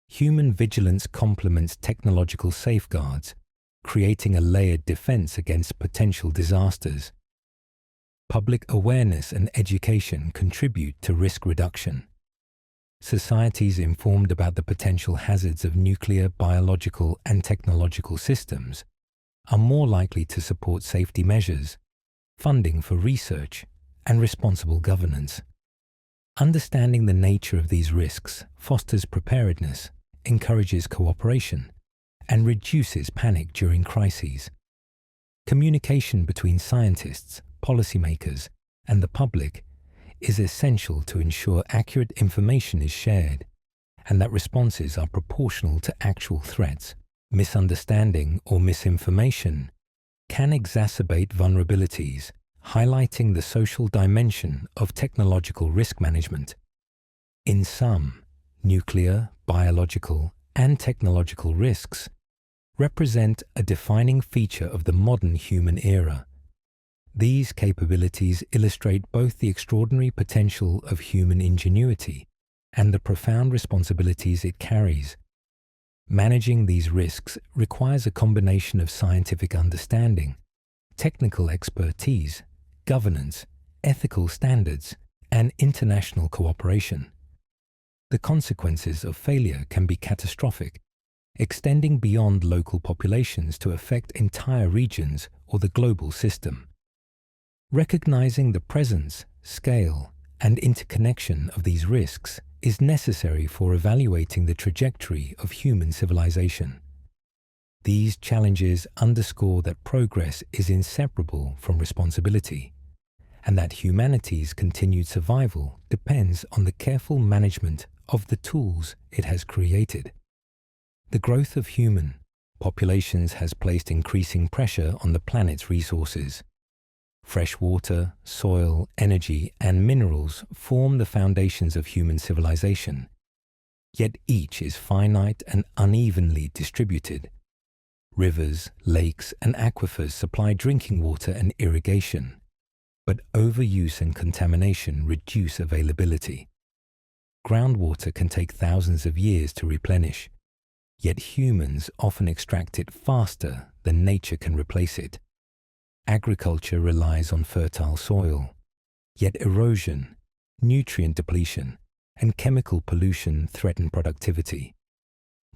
S1: Human vigilance complements technological safeguards, creating a layered defense against potential disasters. Public awareness and education contribute to risk reduction. Societies informed about the potential hazards of nuclear, biological, and technological systems are more likely to support safety measures, funding for research, and responsible governance. Understanding the nature of these risks fosters preparedness, encourages cooperation, and reduces panic during crises. Communication between scientists, policymakers, and the public is essential to ensure accurate information is shared and that responses are proportional to actual threats. Misunderstanding or misinformation can exacerbate vulnerabilities, highlighting the social dimension of technological risk management. In sum, nuclear, biological, and technological risks represent a defining feature of the modern human era. These capabilities illustrate both the extraordinary potential of human ingenuity and the profound responsibilities it carries. Managing these risks requires a combination of scientific understanding, technical expertise, governance, ethical standards, and international cooperation. The consequences of failure can be catastrophic, extending beyond local populations to affect entire regions or the global system. Recognizing the presence, scale, and interconnection of these risks is necessary for evaluating the trajectory of human civilization. These challenges underscore that progress is inseparable from responsibility, and that humanity's continued survival depends on the careful management of the tools it has created. The growth of human populations has placed increasing pressure on the planet's resources. Fresh water, soil, energy, and minerals form the foundations of human civilization, yet each is finite and unevenly distributed. Rivers, lakes, and aquifers supply drinking water and irrigation, but overuse and contamination reduce availability. Groundwater can take thousands of years to replenish, yet humans often extract it faster than nature can replace it. Agriculture relies on fertile soil, yet erosion, nutrient depletion, and chemical pollution threaten productivity.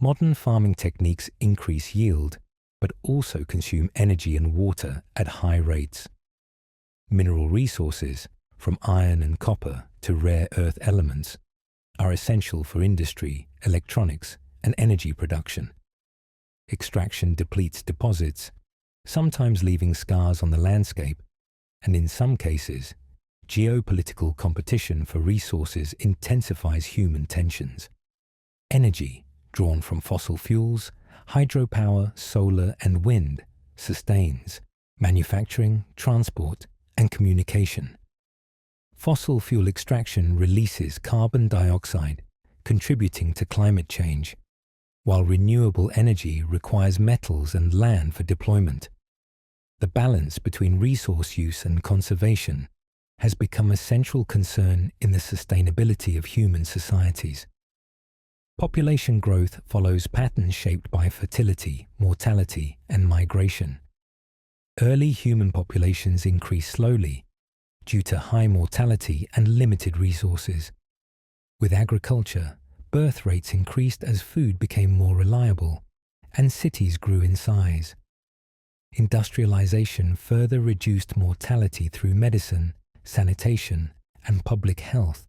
S1: Modern farming techniques increase yield, but also consume energy and water at high rates. Mineral resources, from iron and copper to rare earth elements, are essential for industry, electronics, and energy production. Extraction depletes deposits, sometimes leaving scars on the landscape, and in some cases, geopolitical competition for resources intensifies human tensions. Energy, drawn from fossil fuels, hydropower, solar, and wind, sustains manufacturing, transport, and communication. Fossil fuel extraction releases carbon dioxide, contributing to climate change, while renewable energy requires metals and land for deployment. The balance between resource use and conservation has become a central concern in the sustainability of human societies. Population growth follows patterns shaped by fertility, mortality, and migration. Early human populations increased slowly due to high mortality and limited resources. With agriculture, birth rates increased as food became more reliable, and cities grew in size. Industrialization further reduced mortality through medicine, sanitation, and public health,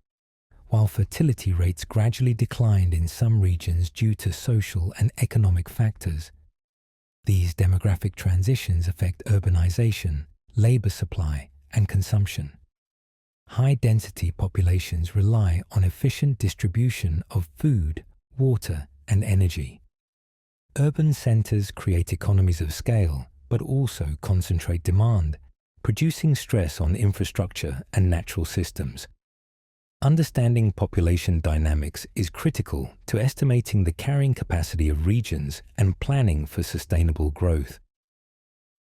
S1: while fertility rates gradually declined in some regions due to social and economic factors. These demographic transitions affect urbanization, labor supply, and consumption. High-density populations rely on efficient distribution of food, water, and energy. Urban centers create economies of scale, but also concentrate demand, producing stress on infrastructure and natural systems. Understanding population dynamics is critical to estimating the carrying capacity of regions and planning for sustainable growth.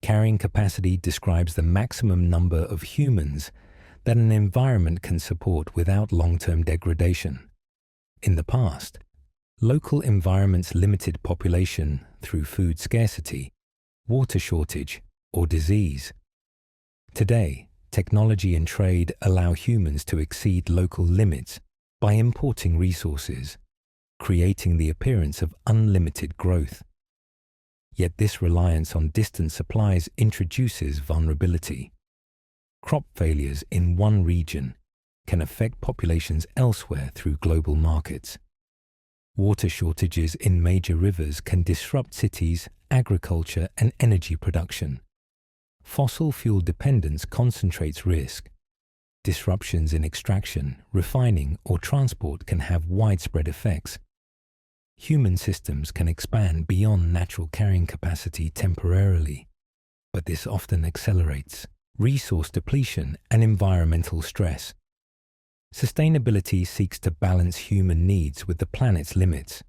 S1: Carrying capacity describes the maximum number of humans that an environment can support without long-term degradation. In the past, local environments limited population through food scarcity, water shortage, or disease. Today, technology and trade allow humans to exceed local limits by importing resources, creating the appearance of unlimited growth. Yet this reliance on distant supplies introduces vulnerability. Crop failures in one region can affect populations elsewhere through global markets. Water shortages in major rivers can disrupt cities, agriculture, and energy production. Fossil fuel dependence concentrates risk. Disruptions in extraction, refining, or transport can have widespread effects. Human systems can expand beyond natural carrying capacity temporarily, but this often accelerates resource depletion and environmental stress. Sustainability seeks to balance human needs with the planet's limits.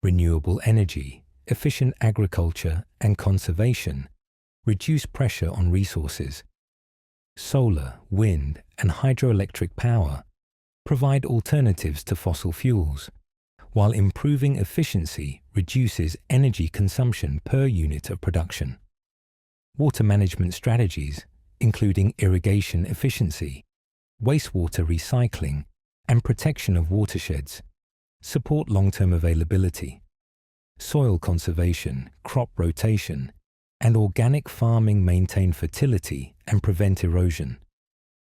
S1: Renewable energy, efficient agriculture, and conservation reduce pressure on resources. Solar, wind, and hydroelectric power provide alternatives to fossil fuels, while improving efficiency reduces energy consumption per unit of production. Water management strategies, including irrigation efficiency, wastewater recycling, and protection of watersheds, support long-term availability. Soil conservation, crop rotation, and organic farming maintain fertility and prevent erosion.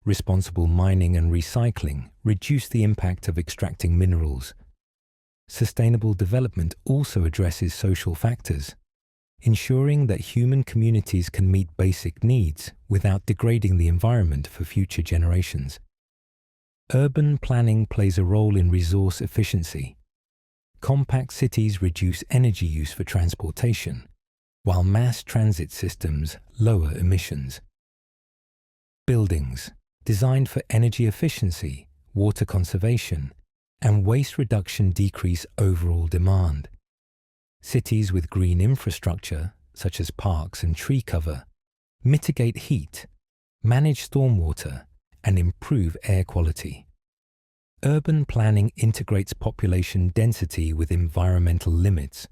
S1: Responsible mining and recycling reduce the impact of extracting minerals. Sustainable development also addresses social factors, ensuring that human communities can meet basic needs without degrading the environment for future generations. Urban planning plays a role in resource efficiency. Compact cities reduce energy use for transportation, while mass transit systems lower emissions. Buildings, designed for energy efficiency, water conservation, and waste reduction decrease overall demand. Cities with green infrastructure, such as parks and tree cover, mitigate heat, manage stormwater, and improve air quality. Urban planning integrates population density with environmental limits,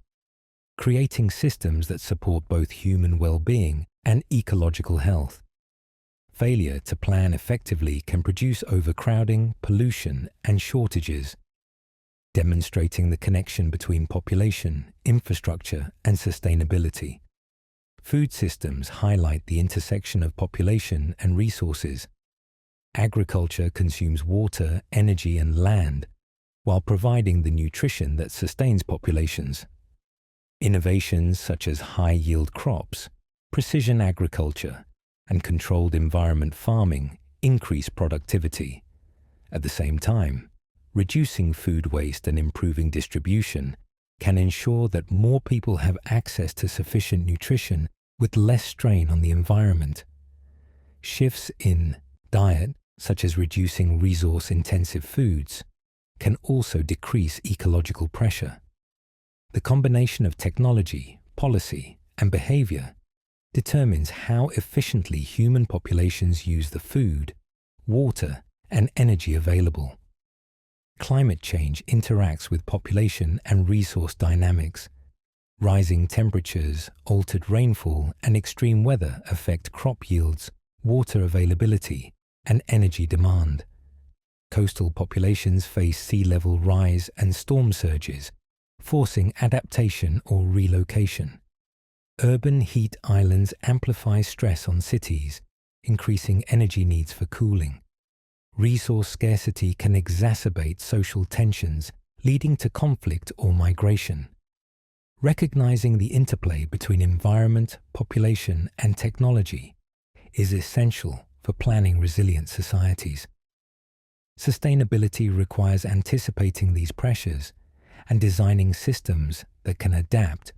S1: creating systems that support both human well-being and ecological health. Failure to plan effectively can produce overcrowding, pollution, and shortages, demonstrating the connection between population, infrastructure, and sustainability. Food systems highlight the intersection of population and resources. Agriculture consumes water, energy, and land, while providing the nutrition that sustains populations. Innovations such as high-yield crops, precision agriculture, and controlled environment farming increase productivity. At the same time, reducing food waste and improving distribution can ensure that more people have access to sufficient nutrition with less strain on the environment. Shifts in diet, such as reducing resource-intensive foods, can also decrease ecological pressure. The combination of technology, policy, and behavior determines how efficiently human populations use the food, water, and energy available. Climate change interacts with population and resource dynamics. Rising temperatures, altered rainfall, and extreme weather affect crop yields, water availability, and energy demand. Coastal populations face sea level rise and storm surges, forcing adaptation or relocation. Urban heat islands amplify stress on cities, increasing energy needs for cooling. Resource scarcity can exacerbate social tensions, leading to conflict or migration. Recognizing the interplay between environment, population, and technology is essential for planning resilient societies. Sustainability requires anticipating these pressures and designing systems that can adapt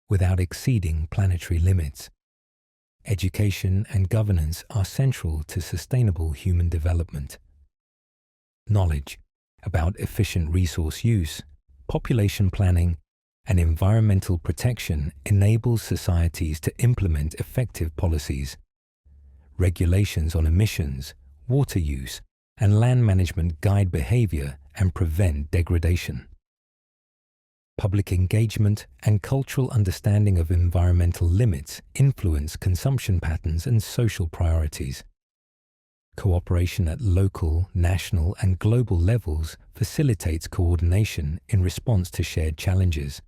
S1: without exceeding planetary limits. Education and governance are central to sustainable human development. Knowledge about efficient resource use, population planning, and environmental protection enables societies to implement effective policies. Regulations on emissions, water use, and land management guide behavior and prevent degradation. Public engagement and cultural understanding of environmental limits influence consumption patterns and social priorities. Cooperation at local, national, and global levels facilitates coordination in response to shared challenges.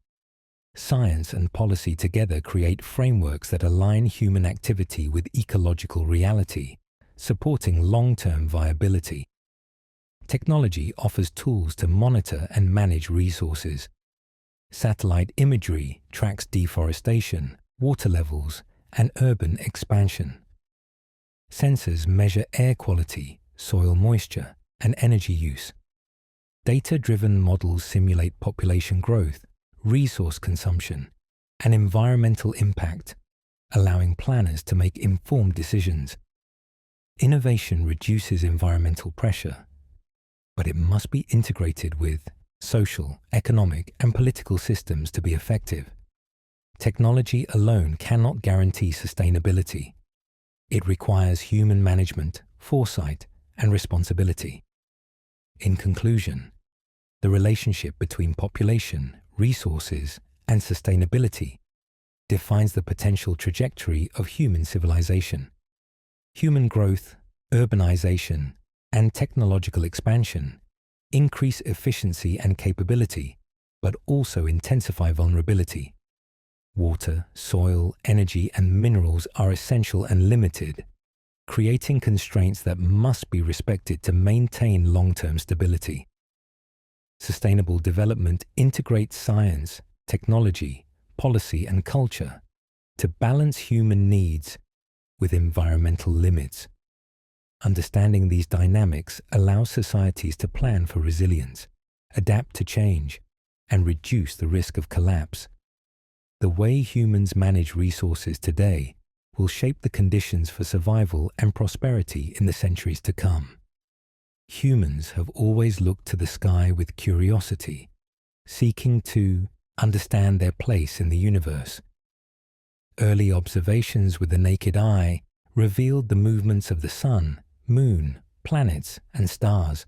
S1: Science and policy together create frameworks that align human activity with ecological reality, supporting long-term viability. Technology offers tools to monitor and manage resources. Satellite imagery tracks deforestation, water levels, and urban expansion. Sensors measure air quality, soil moisture, and energy use. Data-driven models simulate population growth, resource consumption, and environmental impact, allowing planners to make informed decisions. Innovation reduces environmental pressure, but it must be integrated with social, economic, and political systems to be effective. Technology alone cannot guarantee sustainability. It requires human management, foresight, and responsibility. In conclusion, the relationship between population, resources, and sustainability defines the potential trajectory of human civilization. Human growth, urbanization, and technological expansion increase efficiency and capability, but also intensify vulnerability. Water, soil, energy, and minerals are essential and limited, creating constraints that must be respected to maintain long-term stability. Sustainable development integrates science, technology, policy, and culture to balance human needs with environmental limits. Understanding these dynamics allows societies to plan for resilience, adapt to change, and reduce the risk of collapse. The way humans manage resources today will shape the conditions for survival and prosperity in the centuries to come. Humans have always looked to the sky with curiosity, seeking to understand their place in the universe. Early observations with the naked eye revealed the movements of the sun, moon, planets, and stars,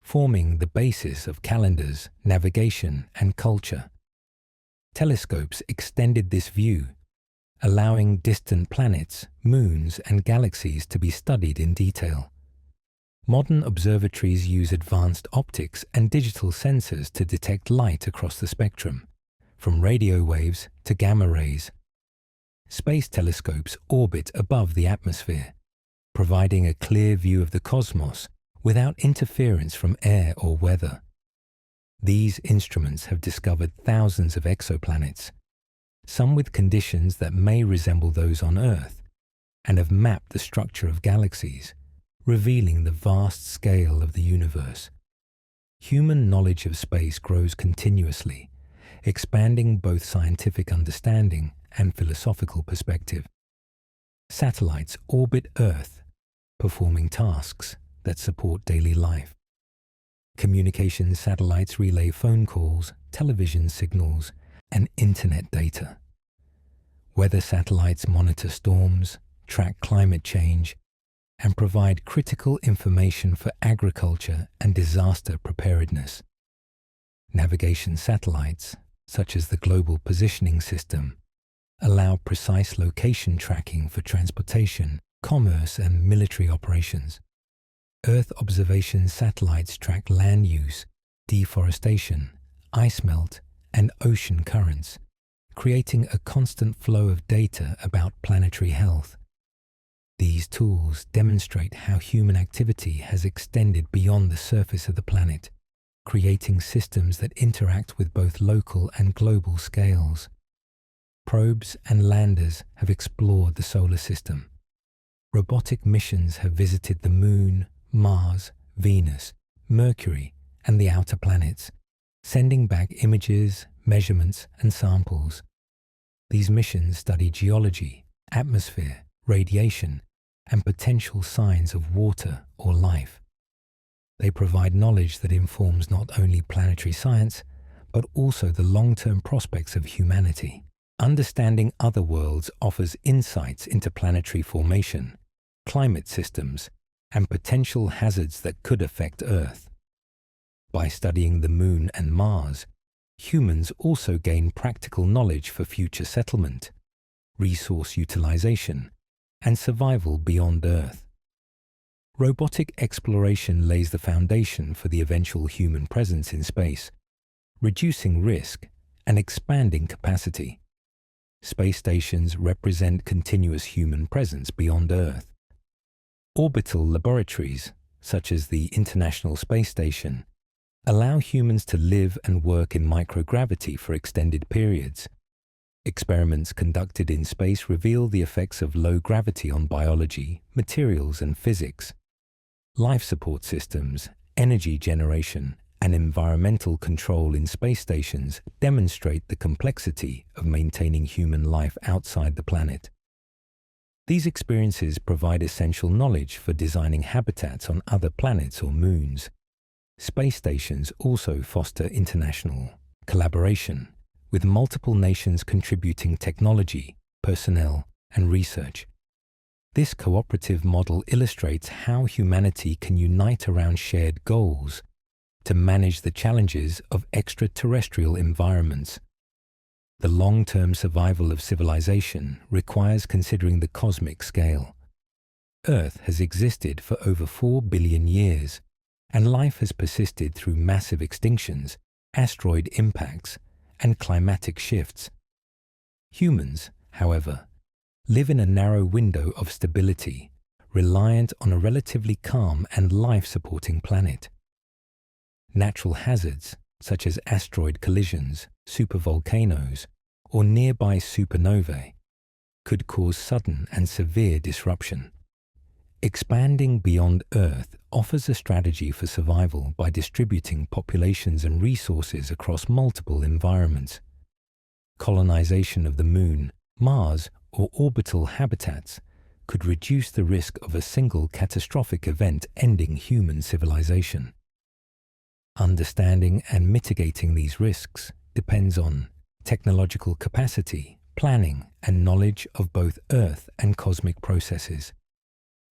S1: forming the basis of calendars, navigation, and culture. Telescopes extended this view, allowing distant planets, moons, and galaxies to be studied in detail. Modern observatories use advanced optics and digital sensors to detect light across the spectrum, from radio waves to gamma rays. Space telescopes orbit above the atmosphere, providing a clear view of the cosmos without interference from air or weather. These instruments have discovered thousands of exoplanets, some with conditions that may resemble those on Earth, and have mapped the structure of galaxies, revealing the vast scale of the universe. Human knowledge of space grows continuously, expanding both scientific understanding and philosophical perspective. Satellites orbit Earth, performing tasks that support daily life. Communication satellites relay phone calls, television signals, and internet data. Weather satellites monitor storms, track climate change, and provide critical information for agriculture and disaster preparedness. Navigation satellites, such as the Global Positioning System, allow precise location tracking for transportation, commerce, and military operations. Earth observation satellites track land use, deforestation, ice melt, and ocean currents, creating a constant flow of data about planetary health. These tools demonstrate how human activity has extended beyond the surface of the planet, creating systems that interact with both local and global scales. Probes and landers have explored the solar system. Robotic missions have visited the Moon, Mars, Venus, Mercury, and the outer planets, sending back images, measurements, and samples. These missions study geology, atmosphere, radiation, and potential signs of water or life. They provide knowledge that informs not only planetary science, but also the long-term prospects of humanity. Understanding other worlds offers insights into planetary formation, climate systems, and potential hazards that could affect Earth. By studying the Moon and Mars, humans also gain practical knowledge for future settlement, resource utilization, and survival beyond Earth. Robotic exploration lays the foundation for the eventual human presence in space, reducing risk and expanding capacity. Space stations represent continuous human presence beyond Earth. Orbital laboratories, such as the International Space Station, allow humans to live and work in microgravity for extended periods. Experiments conducted in space reveal the effects of low gravity on biology, materials, and physics. Life support systems, energy generation, and environmental control in space stations demonstrate the complexity of maintaining human life outside the planet. These experiences provide essential knowledge for designing habitats on other planets or moons. Space stations also foster international collaboration, with multiple nations contributing technology, personnel, and research. This cooperative model illustrates how humanity can unite around shared goals to manage the challenges of extraterrestrial environments. The long-term survival of civilization requires considering the cosmic scale. Earth has existed for over 4 billion years, and life has persisted through massive extinctions, asteroid impacts, and climatic shifts. Humans, however, live in a narrow window of stability, reliant on a relatively calm and life-supporting planet. Natural hazards, such as asteroid collisions, supervolcanoes, or nearby supernovae, could cause sudden and severe disruption. Expanding beyond Earth offers a strategy for survival by distributing populations and resources across multiple environments. Colonization of the Moon, Mars, or orbital habitats could reduce the risk of a single catastrophic event ending human civilization. Understanding and mitigating these risks depends on technological capacity, planning, and knowledge of both Earth and cosmic processes.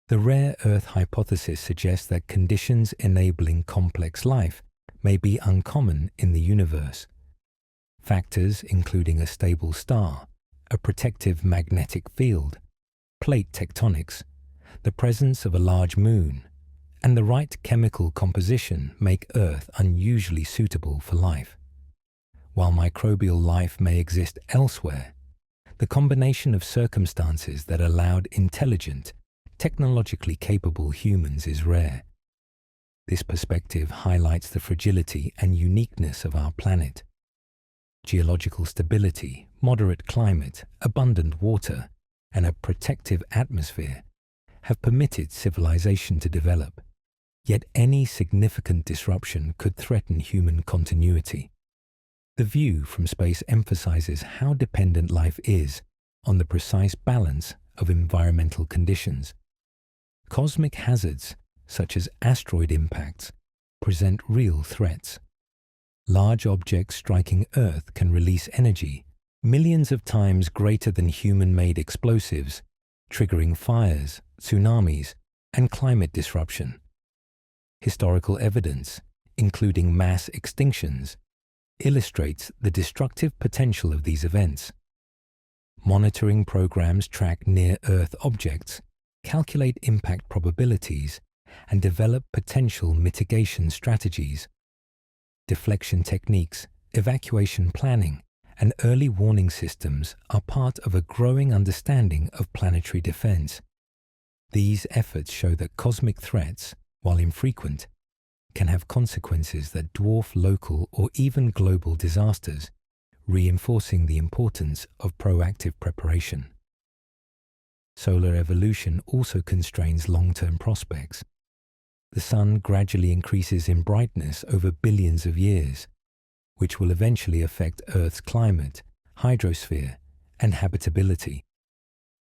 S1: The rare Earth hypothesis suggests that conditions enabling complex life may be uncommon in the universe. Factors including a stable star, a protective magnetic field, plate tectonics, the presence of a large moon, and the right chemical composition make Earth unusually suitable for life. While microbial life may exist elsewhere, the combination of circumstances that allowed intelligent, technologically capable humans is rare. This perspective highlights the fragility and uniqueness of our planet. Geological stability, moderate climate, abundant water, and a protective atmosphere have permitted civilization to develop. Yet any significant disruption could threaten human continuity. The view from space emphasizes how dependent life is on the precise balance of environmental conditions. Cosmic hazards, such as asteroid impacts, present real threats. Large objects striking Earth can release energy millions of times greater than human-made explosives, triggering fires, tsunamis, and climate disruption. Historical evidence, including mass extinctions, illustrates the destructive potential of these events. Monitoring programs track near-Earth objects, calculate impact probabilities, and develop potential mitigation strategies. Deflection techniques, evacuation planning, and early warning systems are part of a growing understanding of planetary defense. These efforts show that cosmic threats, while infrequent, can have consequences that dwarf local or even global disasters, reinforcing the importance of proactive preparation. Solar evolution also constrains long-term prospects. The Sun gradually increases in brightness over billions of years, which will eventually affect Earth's climate, hydrosphere, and habitability.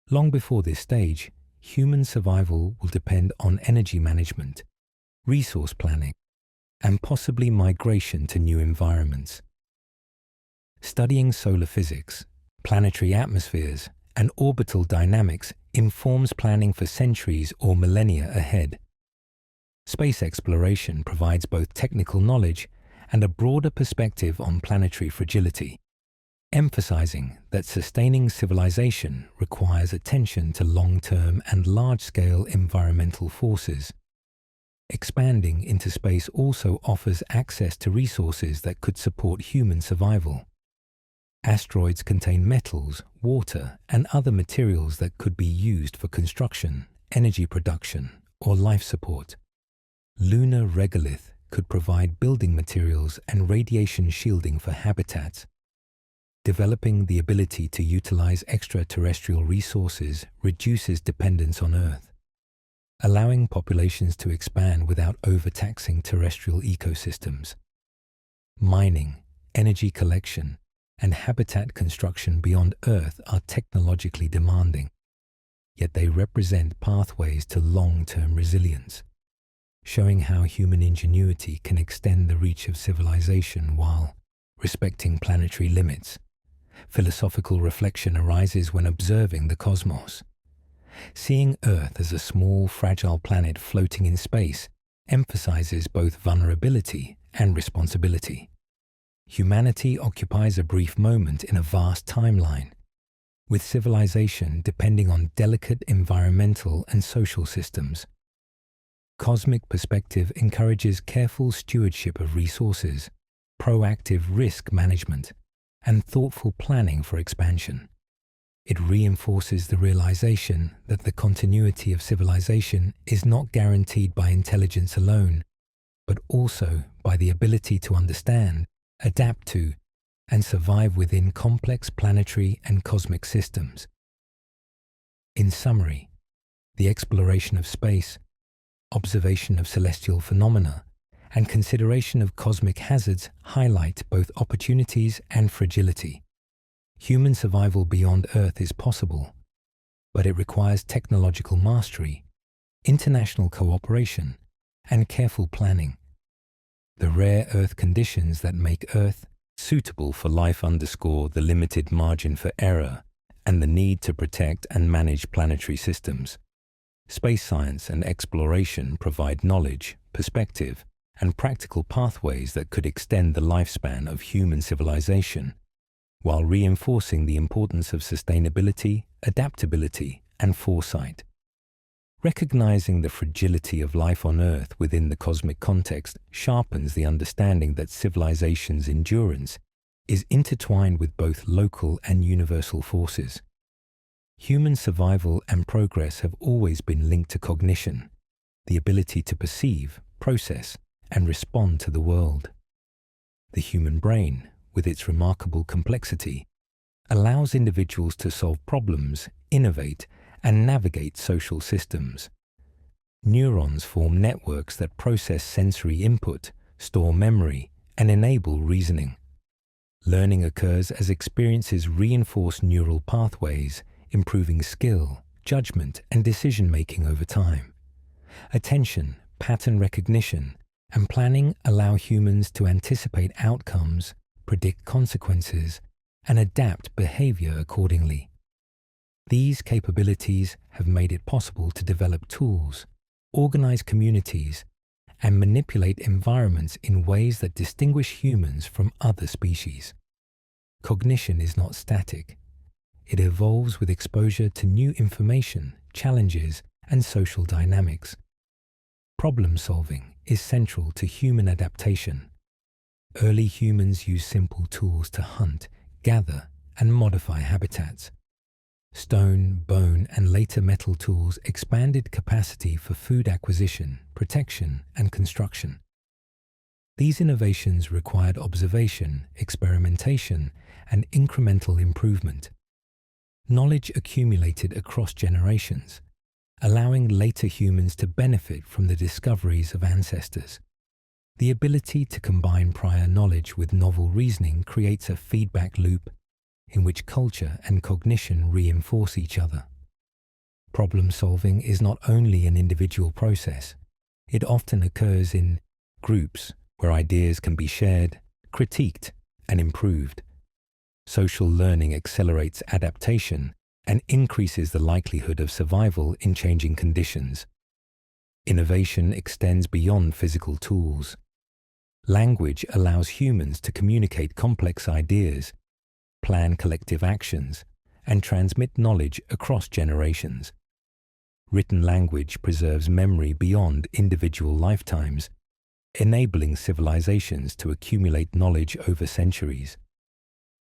S1: Long before this stage, human survival will depend on energy management, resource planning, and possibly migration to new environments. Studying solar physics, planetary atmospheres, and orbital dynamics informs planning for centuries or millennia ahead. Space exploration provides both technical knowledge and a broader perspective on planetary fragility, emphasizing that sustaining civilization requires attention to long-term and large-scale environmental forces. Expanding into space also offers access to resources that could support human survival. Asteroids contain metals, water, and other materials that could be used for construction, energy production, or life support. Lunar regolith could provide building materials and radiation shielding for habitats. Developing the ability to utilize extraterrestrial resources reduces dependence on Earth, allowing populations to expand without overtaxing terrestrial ecosystems. Mining, energy collection, and habitat construction beyond Earth are technologically demanding, yet they represent pathways to long-term resilience, showing how human ingenuity can extend the reach of civilization while respecting planetary limits. Philosophical reflection arises when observing the cosmos. Seeing Earth as a small, fragile planet floating in space emphasizes both vulnerability and responsibility. Humanity occupies a brief moment in a vast timeline, with civilization depending on delicate environmental and social systems. Cosmic perspective encourages careful stewardship of resources, proactive risk management, and thoughtful planning for expansion. It reinforces the realization that the continuity of civilization is not guaranteed by intelligence alone, but also by the ability to understand, adapt to, and survive within complex planetary and cosmic systems. In summary, the exploration of space, observation of celestial phenomena, and consideration of cosmic hazards highlight both opportunities and fragility. Human survival beyond Earth is possible, but it requires technological mastery, international cooperation, and careful planning. The rare Earth conditions that make Earth suitable for life underscore the limited margin for error and the need to protect and manage planetary systems. Space science and exploration provide knowledge, perspective, and practical pathways that could extend the lifespan of human civilization, while reinforcing the importance of sustainability, adaptability, and foresight. Recognizing the fragility of life on Earth within the cosmic context sharpens the understanding that civilization's endurance is intertwined with both local and universal forces. Human survival and progress have always been linked to cognition, the ability to perceive, process, and respond to the world. The human brain, with its remarkable complexity, allows individuals to solve problems, innovate, and navigate social systems. Neurons form networks that process sensory input, store memory, and enable reasoning. Learning occurs as experiences reinforce neural pathways, improving skill, judgment, and decision-making over time. Attention, pattern recognition, and planning allow humans to anticipate outcomes, predict consequences, and adapt behavior accordingly. These capabilities have made it possible to develop tools, organize communities, and manipulate environments in ways that distinguish humans from other species. Cognition is not static. It evolves with exposure to new information, challenges, and social dynamics. Problem solving is central to human adaptation. Early humans used simple tools to hunt, gather, and modify habitats. Stone, bone, and later metal tools expanded capacity for food acquisition, protection, and construction. These innovations required observation, experimentation, and incremental improvement. Knowledge accumulated across generations, allowing later humans to benefit from the discoveries of ancestors. The ability to combine prior knowledge with novel reasoning creates a feedback loop in which culture and cognition reinforce each other. Problem solving is not only an individual process. It often occurs in groups where ideas can be shared, critiqued, and improved. Social learning accelerates adaptation and increases the likelihood of survival in changing conditions. Innovation extends beyond physical tools. Language allows humans to communicate complex ideas, plan collective actions, and transmit knowledge across generations. Written language preserves memory beyond individual lifetimes, enabling civilizations to accumulate knowledge over centuries.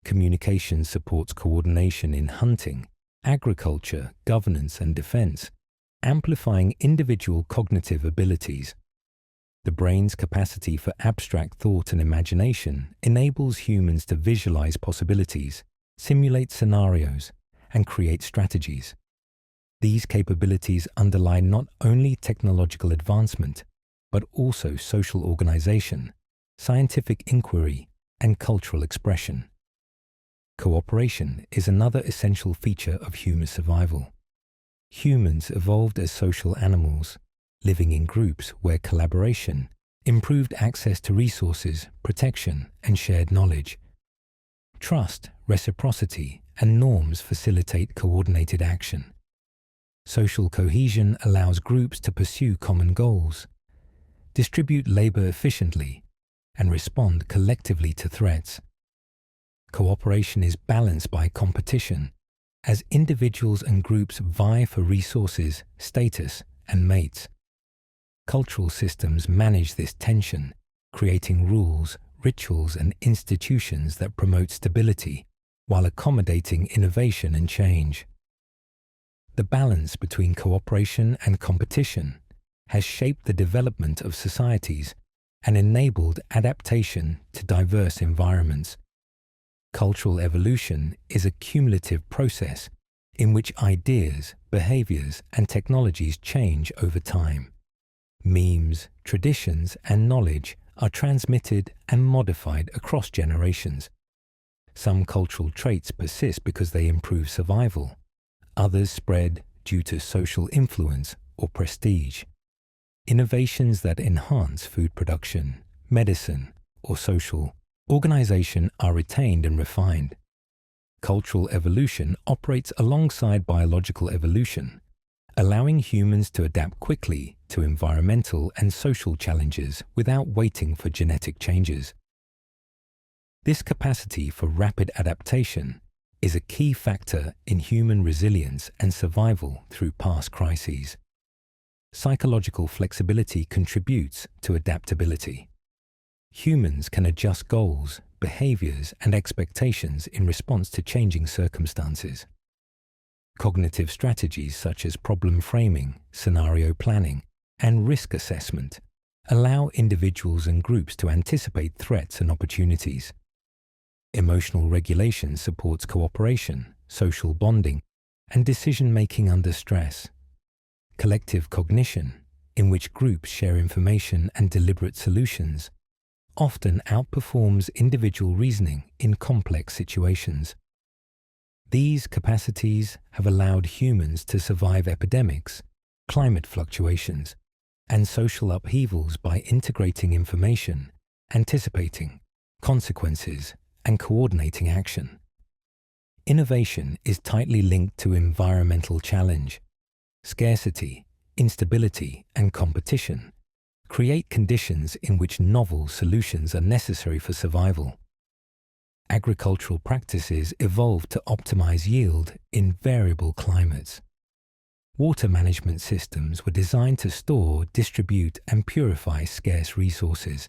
S1: Communication supports coordination in hunting, agriculture, governance, and defense, amplifying individual cognitive abilities. The brain's capacity for abstract thought and imagination enables humans to visualize possibilities, simulate scenarios, and create strategies. These capabilities underline not only technological advancement, but also social organization, scientific inquiry, and cultural expression. Cooperation is another essential feature of human survival. Humans evolved as social animals, living in groups where collaboration, improved access to resources, protection, and shared knowledge. Trust, reciprocity, and norms facilitate coordinated action. Social cohesion allows groups to pursue common goals, distribute labor efficiently, and respond collectively to threats. Cooperation is balanced by competition, as individuals and groups vie for resources, status, and mates. Cultural systems manage this tension, creating rules, rituals, and institutions that promote stability while accommodating innovation and change. The balance between cooperation and competition has shaped the development of societies and enabled adaptation to diverse environments. Cultural evolution is a cumulative process in which ideas, behaviors, and technologies change over time. Memes, traditions, and knowledge are transmitted and modified across generations. Some cultural traits persist because they improve survival. Others spread due to social influence or prestige. Innovations that enhance food production, medicine, or social organization are retained and refined. Cultural evolution operates alongside biological evolution, allowing humans to adapt quickly to environmental and social challenges without waiting for genetic changes. This capacity for rapid adaptation is a key factor in human resilience and survival through past crises. Psychological flexibility contributes to adaptability. Humans can adjust goals, behaviors, and expectations in response to changing circumstances. Cognitive strategies such as problem framing, scenario planning, and risk assessment allow individuals and groups to anticipate threats and opportunities. Emotional regulation supports cooperation, social bonding, and decision-making under stress. Collective cognition, in which groups share information and deliberate solutions, often outperforms individual reasoning in complex situations. These capacities have allowed humans to survive epidemics, climate fluctuations, and social upheavals by integrating information, anticipating consequences, and coordinating action. Innovation is tightly linked to environmental challenge. Scarcity, instability, and competition create conditions in which novel solutions are necessary for survival. Agricultural practices evolved to optimize yield in variable climates. Water management systems were designed to store, distribute, and purify scarce resources.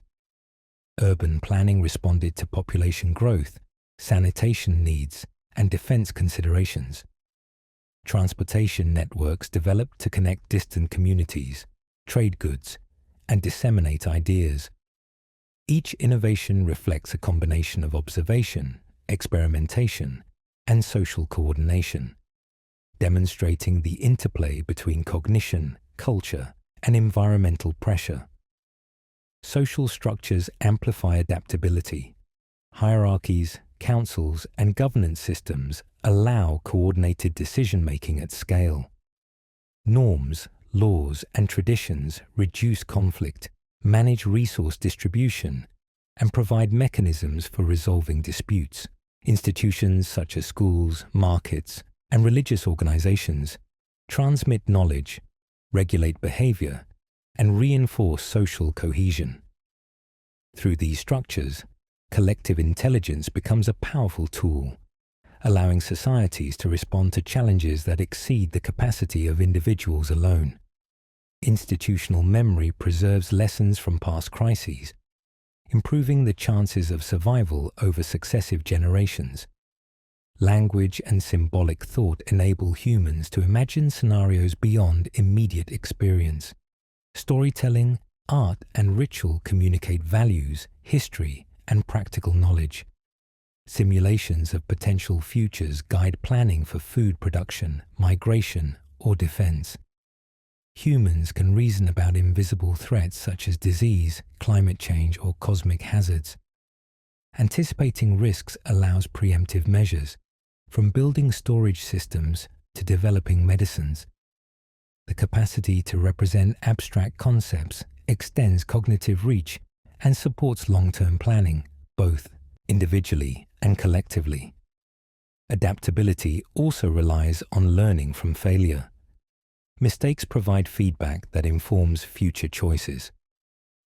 S1: Urban planning responded to population growth, sanitation needs, and defense considerations. Transportation networks developed to connect distant communities, trade goods, and disseminate ideas. Each innovation reflects a combination of observation, experimentation, and social coordination, demonstrating the interplay between cognition, culture, and environmental pressure. Social structures amplify adaptability. Hierarchies, councils, and governance systems allow coordinated decision-making at scale. Norms, laws, and traditions reduce conflict, manage resource distribution, and provide mechanisms for resolving disputes. Institutions such as schools, markets, and religious organizations transmit knowledge, regulate behavior, and reinforce social cohesion. Through these structures, collective intelligence becomes a powerful tool, allowing societies to respond to challenges that exceed the capacity of individuals alone. Institutional memory preserves lessons from past crises, improving the chances of survival over successive generations. Language and symbolic thought enable humans to imagine scenarios beyond immediate experience. Storytelling, art, and ritual communicate values, history, and practical knowledge. Simulations of potential futures guide planning for food production, migration, or defense. Humans can reason about invisible threats such as disease, climate change, or cosmic hazards. Anticipating risks allows preemptive measures, from building storage systems to developing medicines. The capacity to represent abstract concepts extends cognitive reach and supports long-term planning, both individually and collectively. Adaptability also relies on learning from failure. Mistakes provide feedback that informs future choices.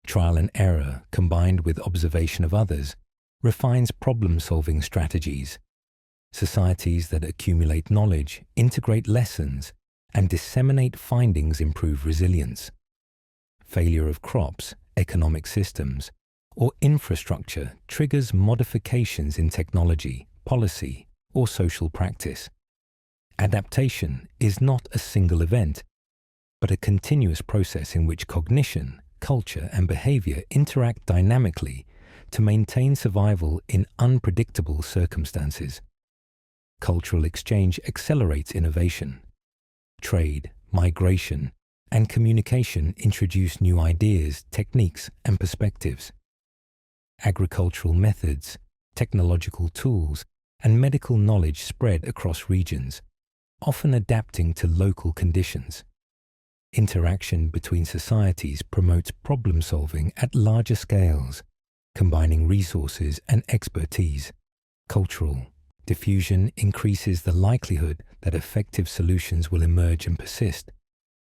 S1: Trial and error, combined with observation of others, refines problem-solving strategies. Societies that accumulate knowledge, integrate lessons, and disseminate findings improve resilience. Failure of crops, economic systems, or infrastructure triggers modifications in technology, policy, or social practice. Adaptation is not a single event, but a continuous process in which cognition, culture, and behavior interact dynamically to maintain survival in unpredictable circumstances. Cultural exchange accelerates innovation. Trade, migration, and communication introduce new ideas, techniques, and perspectives. Agricultural methods, technological tools, and medical knowledge spread across regions, often adapting to local conditions. Interaction between societies promotes problem-solving at larger scales, combining resources and expertise. Cultural diffusion increases the likelihood that effective solutions will emerge and persist,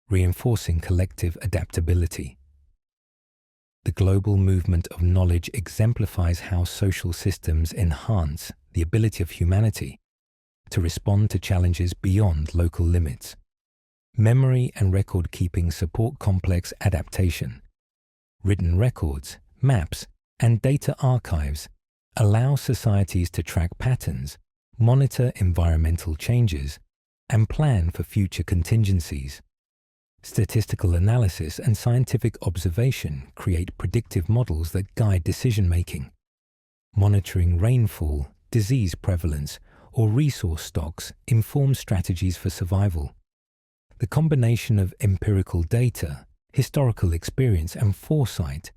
S1: reinforcing collective adaptability. The global movement of knowledge exemplifies how social systems enhance the ability of humanity to respond to challenges beyond local limits. Memory and record-keeping support complex adaptation. Written records, maps, and data archives allow societies to track patterns, monitor environmental changes, and plan for future contingencies. Statistical analysis and scientific observation create predictive models that guide decision-making. Monitoring rainfall, disease prevalence, or resource stocks informs strategies for survival. The combination of empirical data, historical experience, and foresight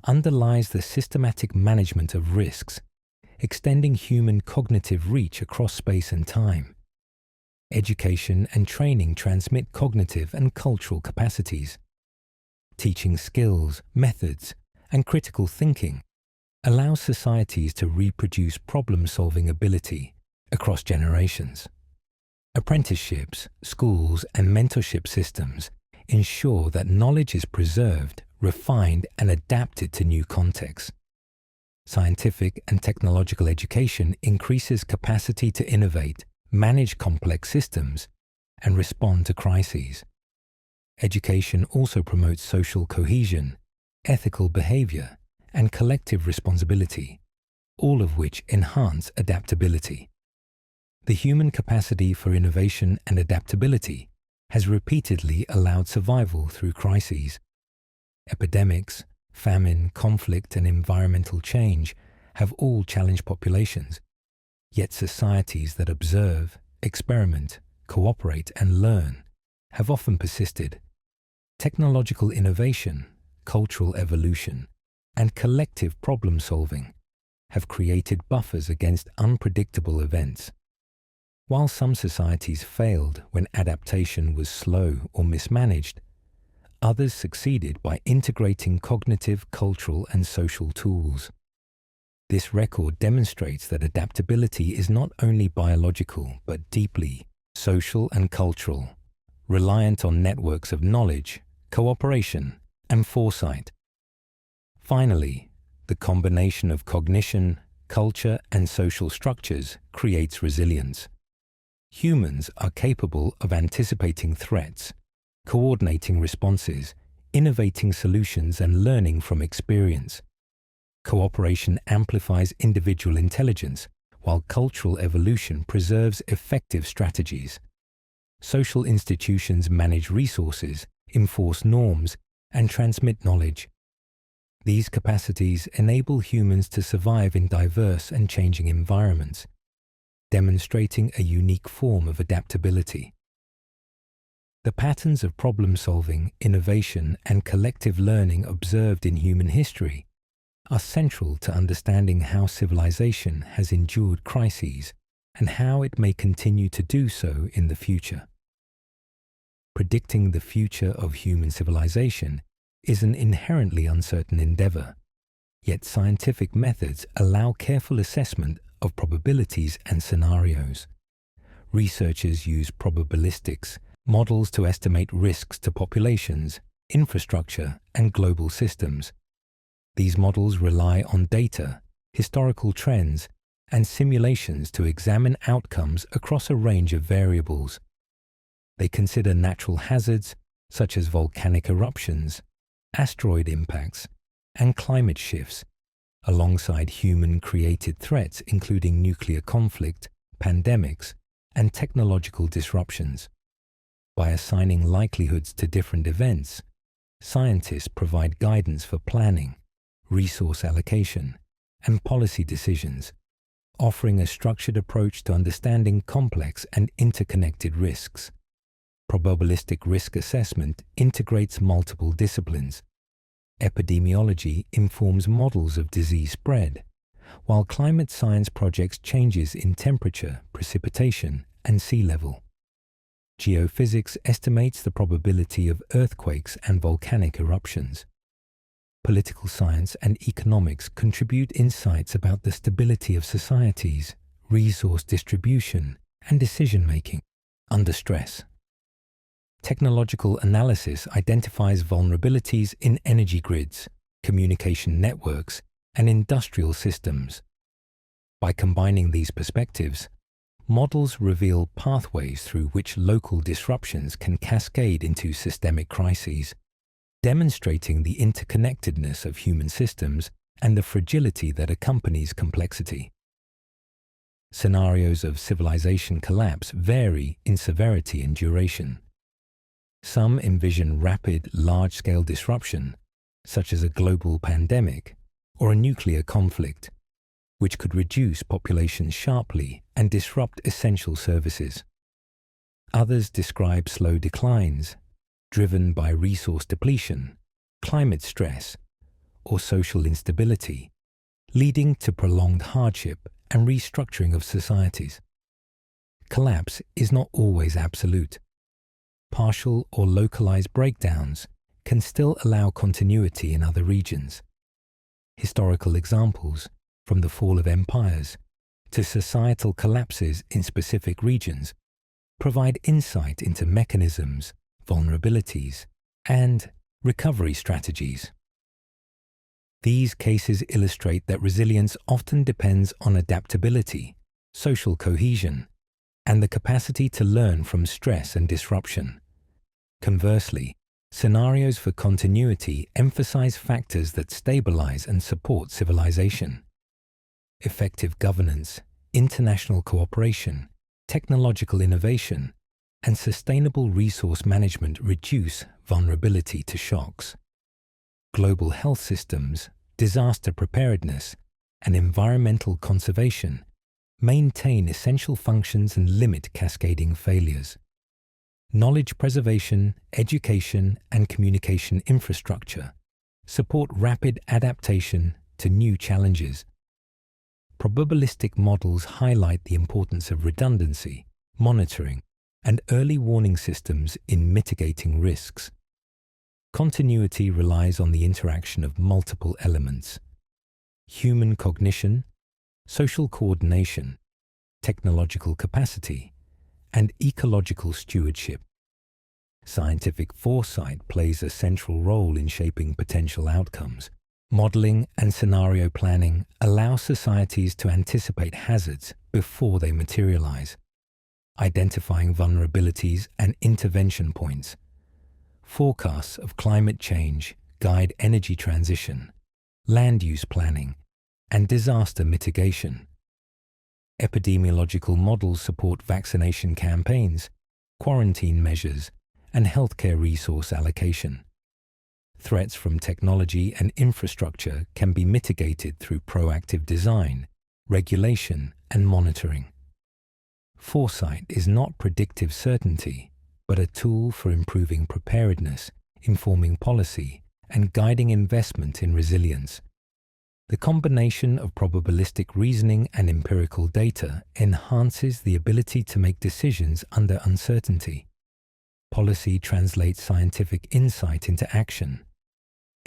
S1: underlies the systematic management of risks, extending human cognitive reach across space and time. Education and training transmit cognitive and cultural capacities. Teaching skills, methods, and critical thinking allows societies to reproduce problem-solving ability across generations. Apprenticeships, schools, and mentorship systems ensure that knowledge is preserved, refined, and adapted to new contexts. Scientific and technological education increases capacity to innovate, manage complex systems, and respond to crises. Education also promotes social cohesion, ethical behavior, and collective responsibility, all of which enhance adaptability. The human capacity for innovation and adaptability has repeatedly allowed survival through crises. Epidemics, famine, conflict, and environmental change have all challenged populations, yet societies that observe, experiment, cooperate, and learn have often persisted. Technological innovation, cultural evolution, and collective problem-solving have created buffers against unpredictable events. While some societies failed when adaptation was slow or mismanaged, others succeeded by integrating cognitive, cultural, and social tools. This record demonstrates that adaptability is not only biological but deeply social and cultural, reliant on networks of knowledge, cooperation, and foresight. Finally, the combination of cognition, culture, and social structures creates resilience. Humans are capable of anticipating threats, coordinating responses, innovating solutions, and learning from experience. Cooperation amplifies individual intelligence, while cultural evolution preserves effective strategies. Social institutions manage resources, enforce norms, and transmit knowledge. These capacities enable humans to survive in diverse and changing environments, demonstrating a unique form of adaptability. The patterns of problem-solving, innovation, and collective learning observed in human history are central to understanding how civilization has endured crises and how it may continue to do so in the future. Predicting the future of human civilization is an inherently uncertain endeavor, yet scientific methods allow careful assessment of probabilities and scenarios. Researchers use probabilistics, models to estimate risks to populations, infrastructure, and global systems. These models rely on data, historical trends, and simulations to examine outcomes across a range of variables. They consider natural hazards such as volcanic eruptions, asteroid impacts, and climate shifts, alongside human-created threats including nuclear conflict, pandemics, and technological disruptions. By assigning likelihoods to different events, scientists provide guidance for planning, resource allocation, and policy decisions, offering a structured approach to understanding complex and interconnected risks. Probabilistic risk assessment integrates multiple disciplines. Epidemiology informs models of disease spread, while climate science projects changes in temperature, precipitation, and sea level. Geophysics estimates the probability of earthquakes and volcanic eruptions. Political science and economics contribute insights about the stability of societies, resource distribution, and decision-making under stress. Technological analysis identifies vulnerabilities in energy grids, communication networks, and industrial systems. By combining these perspectives, models reveal pathways through which local disruptions can cascade into systemic crises, demonstrating the interconnectedness of human systems and the fragility that accompanies complexity. Scenarios of civilization collapse vary in severity and duration. Some envision rapid, large-scale disruption, such as a global pandemic or a nuclear conflict, which could reduce populations sharply and disrupt essential services. Others describe slow declines, driven by resource depletion, climate stress, or social instability, leading to prolonged hardship and restructuring of societies. Collapse is not always absolute. Partial or localized breakdowns can still allow continuity in other regions. Historical examples, from the fall of empires to societal collapses in specific regions, provide insight into mechanisms, vulnerabilities, and recovery strategies. These cases illustrate that resilience often depends on adaptability, social cohesion, and the capacity to learn from stress and disruption. Conversely, scenarios for continuity emphasize factors that stabilize and support civilization. Effective governance, international cooperation, technological innovation, and sustainable resource management reduce vulnerability to shocks. Global health systems, disaster preparedness, and environmental conservation maintain essential functions and limit cascading failures. Knowledge preservation, education, and communication infrastructure support rapid adaptation to new challenges. Probabilistic models highlight the importance of redundancy, monitoring, and early warning systems in mitigating risks. Continuity relies on the interaction of multiple elements: human cognition, social coordination, technological capacity, and ecological stewardship. Scientific foresight plays a central role in shaping potential outcomes. Modeling and scenario planning allow societies to anticipate hazards before they materialize, identifying vulnerabilities and intervention points. Forecasts of climate change guide energy transition, land use planning, and disaster mitigation. Epidemiological models support vaccination campaigns, quarantine measures, and healthcare resource allocation. Threats from technology and infrastructure can be mitigated through proactive design, regulation, and monitoring. Foresight is not predictive certainty, but a tool for improving preparedness, informing policy, and guiding investment in resilience. The combination of probabilistic reasoning and empirical data enhances the ability to make decisions under uncertainty. Policy translates scientific insight into action.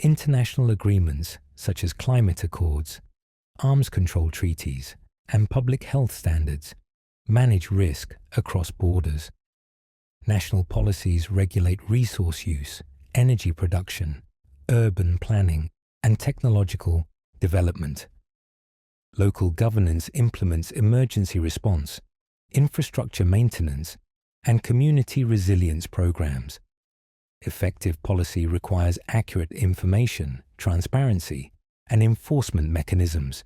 S1: International agreements such as climate accords, arms control treaties, and public health standards manage risk across borders. National policies regulate resource use, energy production, urban planning, and technological development. Local governance implements emergency response, infrastructure maintenance, and community resilience programs. Effective policy requires accurate information, transparency, and enforcement mechanisms.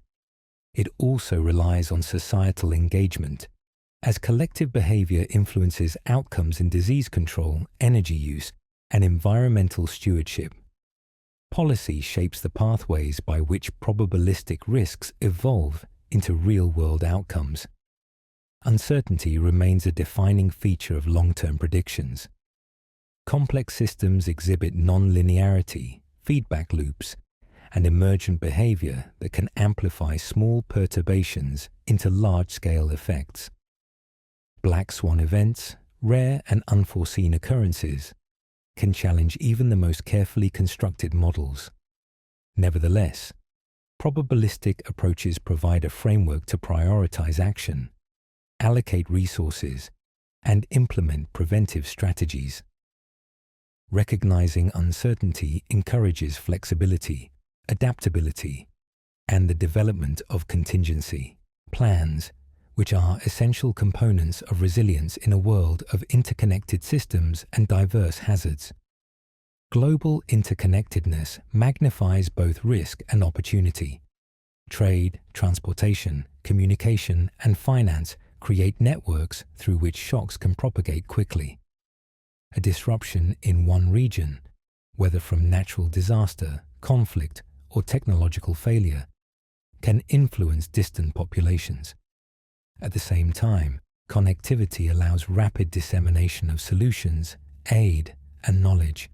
S1: It also relies on societal engagement, as collective behavior influences outcomes in disease control, energy use, and environmental stewardship. Policy shapes the pathways by which probabilistic risks evolve into real-world outcomes. Uncertainty remains a defining feature of long-term predictions. Complex systems exhibit non-linearity, feedback loops, and emergent behavior that can amplify small perturbations into large-scale effects. Black swan events, rare and unforeseen occurrences, can challenge even the most carefully constructed models. Nevertheless, probabilistic approaches provide a framework to prioritize action, allocate resources, and implement preventive strategies. Recognizing uncertainty encourages flexibility, adaptability, and the development of contingency plans, which are essential components of resilience in a world of interconnected systems and diverse hazards. Global interconnectedness magnifies both risk and opportunity. Trade, transportation, communication, and finance create networks through which shocks can propagate quickly. A disruption in one region, whether from natural disaster, conflict, or technological failure, can influence distant populations. At the same time, connectivity allows rapid dissemination of solutions, aid, and knowledge.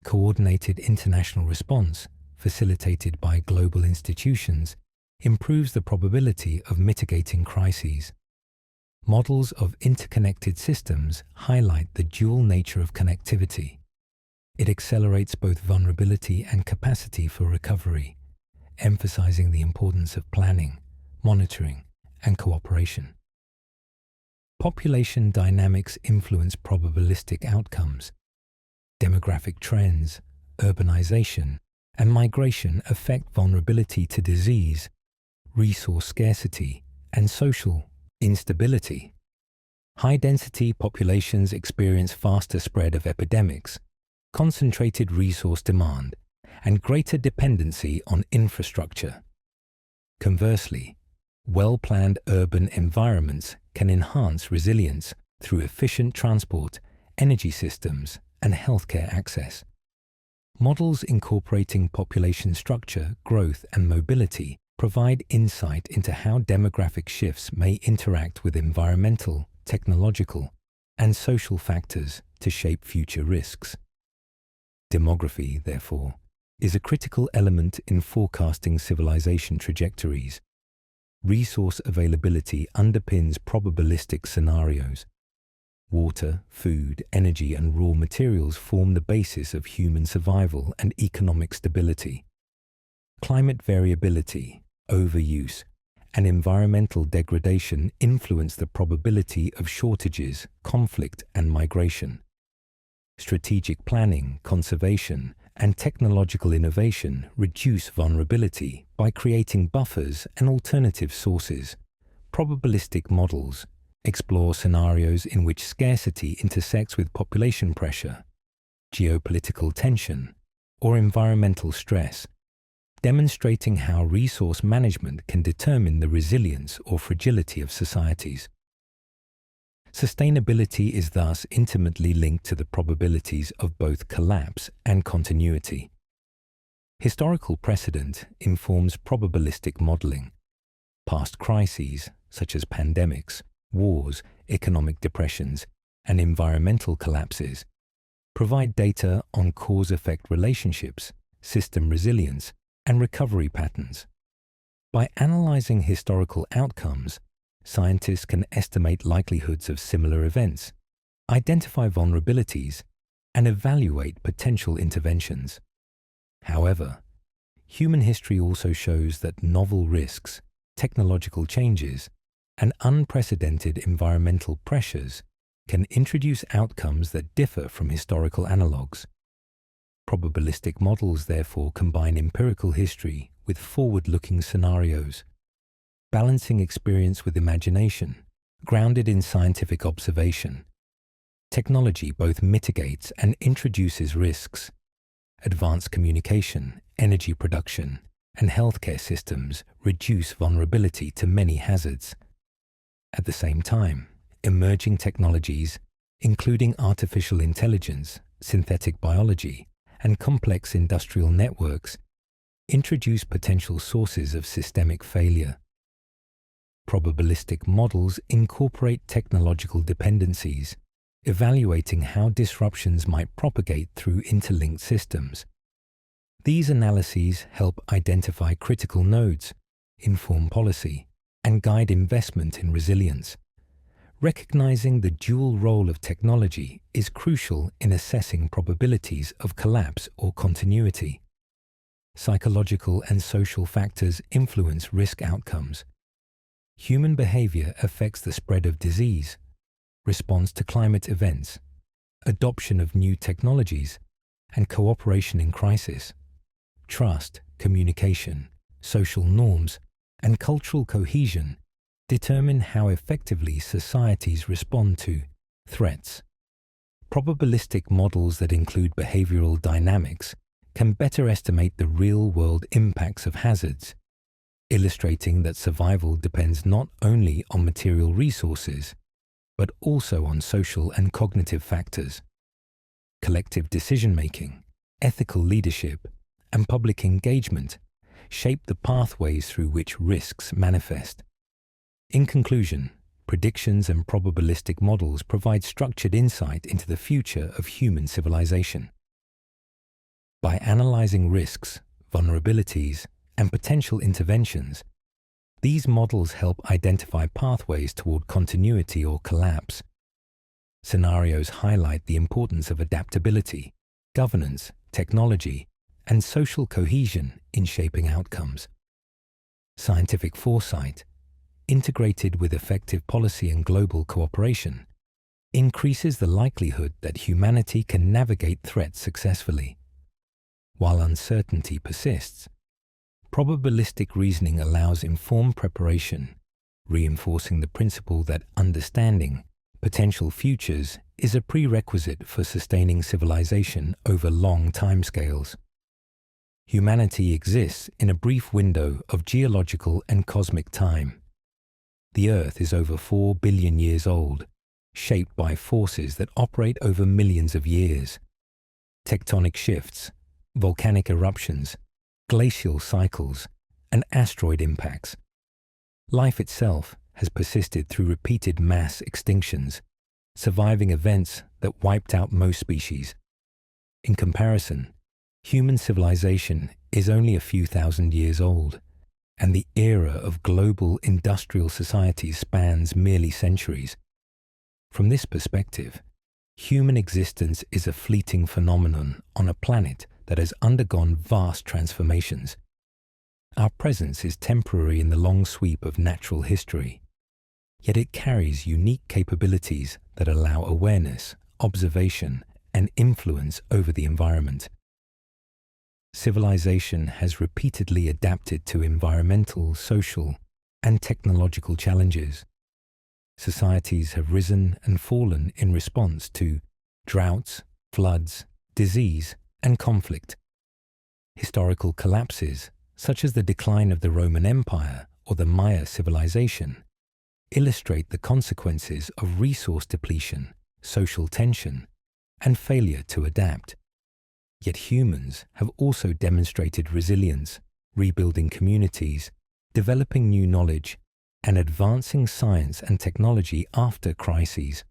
S1: Coordinated international response, facilitated by global institutions, improves the probability of mitigating crises. Models of interconnected systems highlight the dual nature of connectivity. It accelerates both vulnerability and capacity for recovery, emphasizing the importance of planning, monitoring, and cooperation. Population dynamics influence probabilistic outcomes. Demographic trends, urbanization, and migration affect vulnerability to disease, resource scarcity, and social instability. High-density populations experience faster spread of epidemics, concentrated resource demand, and greater dependency on infrastructure. Conversely, well-planned urban environments can enhance resilience through efficient transport, energy systems, and healthcare access. Models incorporating population structure, growth, and mobility provide insight into how demographic shifts may interact with environmental, technological, and social factors to shape future risks. Demography, therefore, is a critical element in forecasting civilization trajectories. Resource availability underpins probabilistic scenarios. Water, food, energy, and raw materials form the basis of human survival and economic stability. Climate variability, overuse, and environmental degradation influence the probability of shortages, conflict, and migration. Strategic planning, conservation, and technological innovation reduce vulnerability by creating buffers and alternative sources. Probabilistic models explore scenarios in which scarcity intersects with population pressure, geopolitical tension, or environmental stress, demonstrating how resource management can determine the resilience or fragility of societies. Sustainability is thus intimately linked to the probabilities of both collapse and continuity. Historical precedent informs probabilistic modeling. Past crises, such as pandemics, wars, economic depressions, and environmental collapses, provide data on cause-effect relationships, system resilience, and recovery patterns. By analyzing historical outcomes, scientists can estimate likelihoods of similar events, identify vulnerabilities, and evaluate potential interventions. However, human history also shows that novel risks, technological changes, and unprecedented environmental pressures can introduce outcomes that differ from historical analogues. Probabilistic models therefore combine empirical history with forward-looking scenarios, balancing experience with imagination, grounded in scientific observation. Technology both mitigates and introduces risks. Advanced communication, energy production, and healthcare systems reduce vulnerability to many hazards. At the same time, emerging technologies, including artificial intelligence, synthetic biology, and complex industrial networks, introduce potential sources of systemic failure. Probabilistic models incorporate technological dependencies, evaluating how disruptions might propagate through interlinked systems. These analyses help identify critical nodes, inform policy, and guide investment in resilience. Recognizing the dual role of technology is crucial in assessing probabilities of collapse or continuity. Psychological and social factors influence risk outcomes. Human behavior affects the spread of disease, response to climate events, adoption of new technologies, and cooperation in crisis. Trust, communication, social norms, and cultural cohesion determine how effectively societies respond to threats. Probabilistic models that include behavioral dynamics can better estimate the real-world impacts of hazards, illustrating that survival depends not only on material resources, but also on social and cognitive factors. Collective decision-making, ethical leadership, and public engagement shape the pathways through which risks manifest. In conclusion, predictions and probabilistic models provide structured insight into the future of human civilization. By analyzing risks, vulnerabilities, and potential interventions, these models help identify pathways toward continuity or collapse. Scenarios highlight the importance of adaptability, governance, technology, and social cohesion in shaping outcomes. Scientific foresight, integrated with effective policy and global cooperation, increases the likelihood that humanity can navigate threats successfully. While uncertainty persists, probabilistic reasoning allows informed preparation, reinforcing the principle that understanding potential futures is a prerequisite for sustaining civilization over long timescales. Humanity exists in a brief window of geological and cosmic time. The Earth is over 4 billion years old, shaped by forces that operate over millions of years. Tectonic shifts, volcanic eruptions, glacial cycles, and asteroid impacts. Life itself has persisted through repeated mass extinctions, surviving events that wiped out most species. In comparison, human civilization is only a few thousand years old, and the era of global industrial society spans merely centuries. From this perspective, human existence is a fleeting phenomenon on a planet that has undergone vast transformations. Our presence is temporary in the long sweep of natural history, yet it carries unique capabilities that allow awareness, observation, and influence over the environment. Civilization has repeatedly adapted to environmental, social, and technological challenges. Societies have risen and fallen in response to droughts, floods, disease, and conflict. Historical collapses, such as the decline of the Roman Empire or the Maya civilization, illustrate the consequences of resource depletion, social tension, and failure to adapt. Yet humans have also demonstrated resilience, rebuilding communities, developing new knowledge, and advancing science and technology after crises.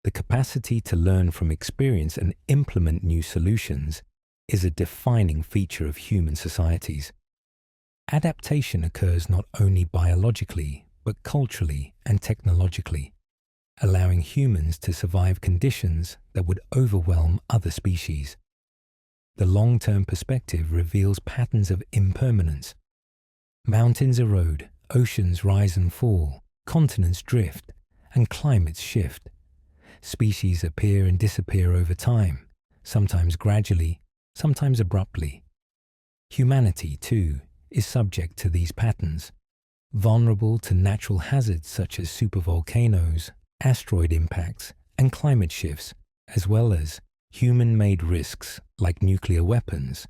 S1: The capacity to learn from experience and implement new solutions is a defining feature of human societies. Adaptation occurs not only biologically, but culturally and technologically, allowing humans to survive conditions that would overwhelm other species. The long-term perspective reveals patterns of impermanence. Mountains erode, oceans rise and fall, continents drift, and climates shift. Species appear and disappear over time, sometimes gradually, sometimes abruptly. Humanity, too, is subject to these patterns, vulnerable to natural hazards such as supervolcanoes, asteroid impacts, and climate shifts, as well as human-made risks like nuclear weapons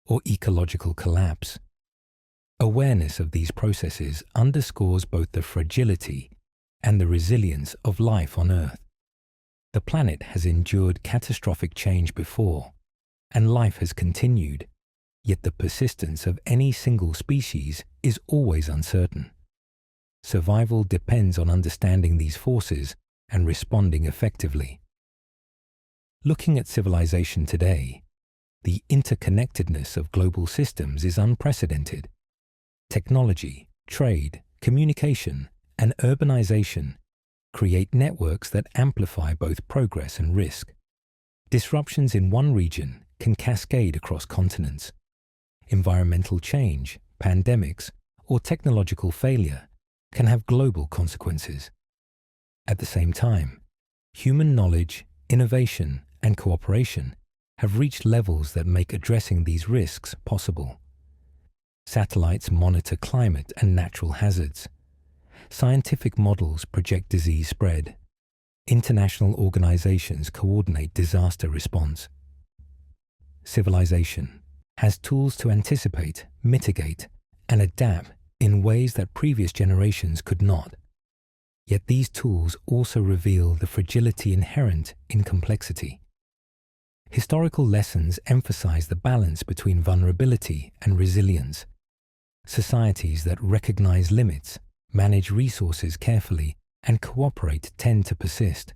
S1: or ecological collapse. Awareness of these processes underscores both the fragility and the resilience of life on Earth. The planet has endured catastrophic change before, and life has continued, yet the persistence of any single species is always uncertain. Survival depends on understanding these forces and responding effectively. Looking at civilization today, the interconnectedness of global systems is unprecedented. Technology, trade, communication, and urbanization create networks that amplify both progress and risk. Disruptions in one region can cascade across continents. Environmental change, pandemics, or technological failure can have global consequences. At the same time, human knowledge, innovation, and cooperation have reached levels that make addressing these risks possible. Satellites monitor climate and natural hazards. Scientific models project disease spread. International organizations coordinate disaster response. Civilization has tools to anticipate, mitigate, and adapt in ways that previous generations could not. Yet these tools also reveal the fragility inherent in complexity. Historical lessons emphasize the balance between vulnerability and resilience. Societies that recognize limits, manage resources carefully, and cooperate tend to persist,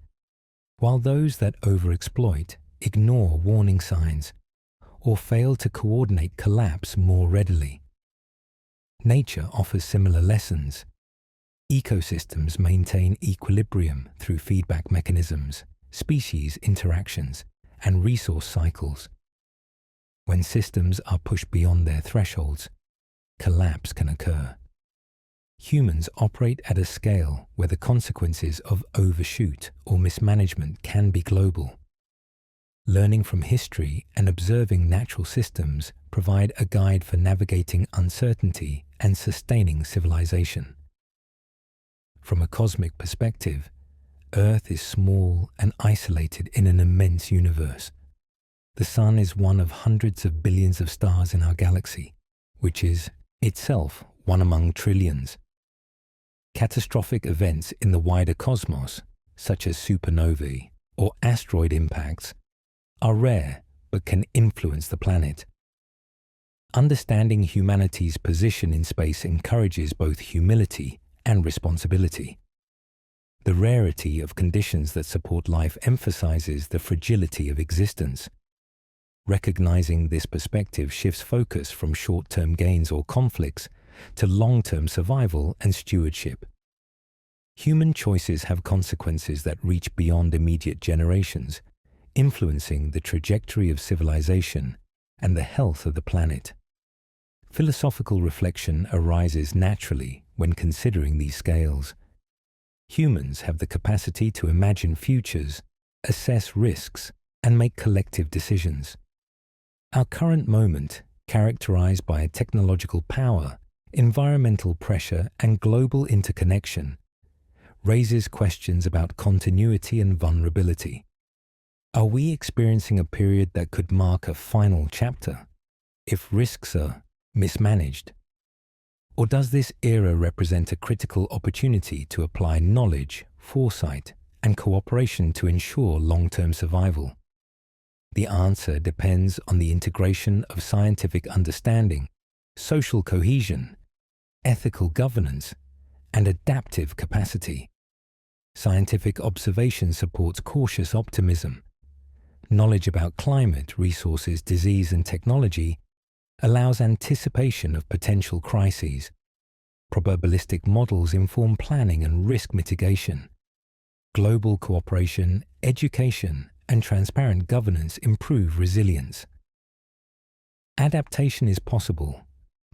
S1: while those that overexploit, ignore warning signs, or fail to coordinate collapse more readily. Nature offers similar lessons. Ecosystems maintain equilibrium through feedback mechanisms, species interactions, and resource cycles. When systems are pushed beyond their thresholds, collapse can occur. Humans operate at a scale where the consequences of overshoot or mismanagement can be global. Learning from history and observing natural systems provide a guide for navigating uncertainty and sustaining civilization. From a cosmic perspective, Earth is small and isolated in an immense universe. The Sun is one of hundreds of billions of stars in our galaxy, which is itself one among trillions. Catastrophic events in the wider cosmos, such as supernovae or asteroid impacts, are rare but can influence the planet. Understanding humanity's position in space encourages both humility and responsibility. The rarity of conditions that support life emphasizes the fragility of existence. Recognizing this perspective shifts focus from short-term gains or conflicts to long-term survival and stewardship. Human choices have consequences that reach beyond immediate generations, influencing the trajectory of civilization and the health of the planet. Philosophical reflection arises naturally when considering these scales. Humans have the capacity to imagine futures, assess risks, and make collective decisions. Our current moment, characterized by technological power, environmental pressure, and global interconnection, raises questions about continuity and vulnerability. Are we experiencing a period that could mark a final chapter if risks are mismanaged? Or does this era represent a critical opportunity to apply knowledge, foresight, and cooperation to ensure long-term survival? The answer depends on the integration of scientific understanding, social cohesion, ethical governance, and adaptive capacity. Scientific observation supports cautious optimism. Knowledge about climate, resources, disease, and technology allows anticipation of potential crises. Probabilistic models inform planning and risk mitigation. Global cooperation, education, and transparent governance improve resilience. Adaptation is possible,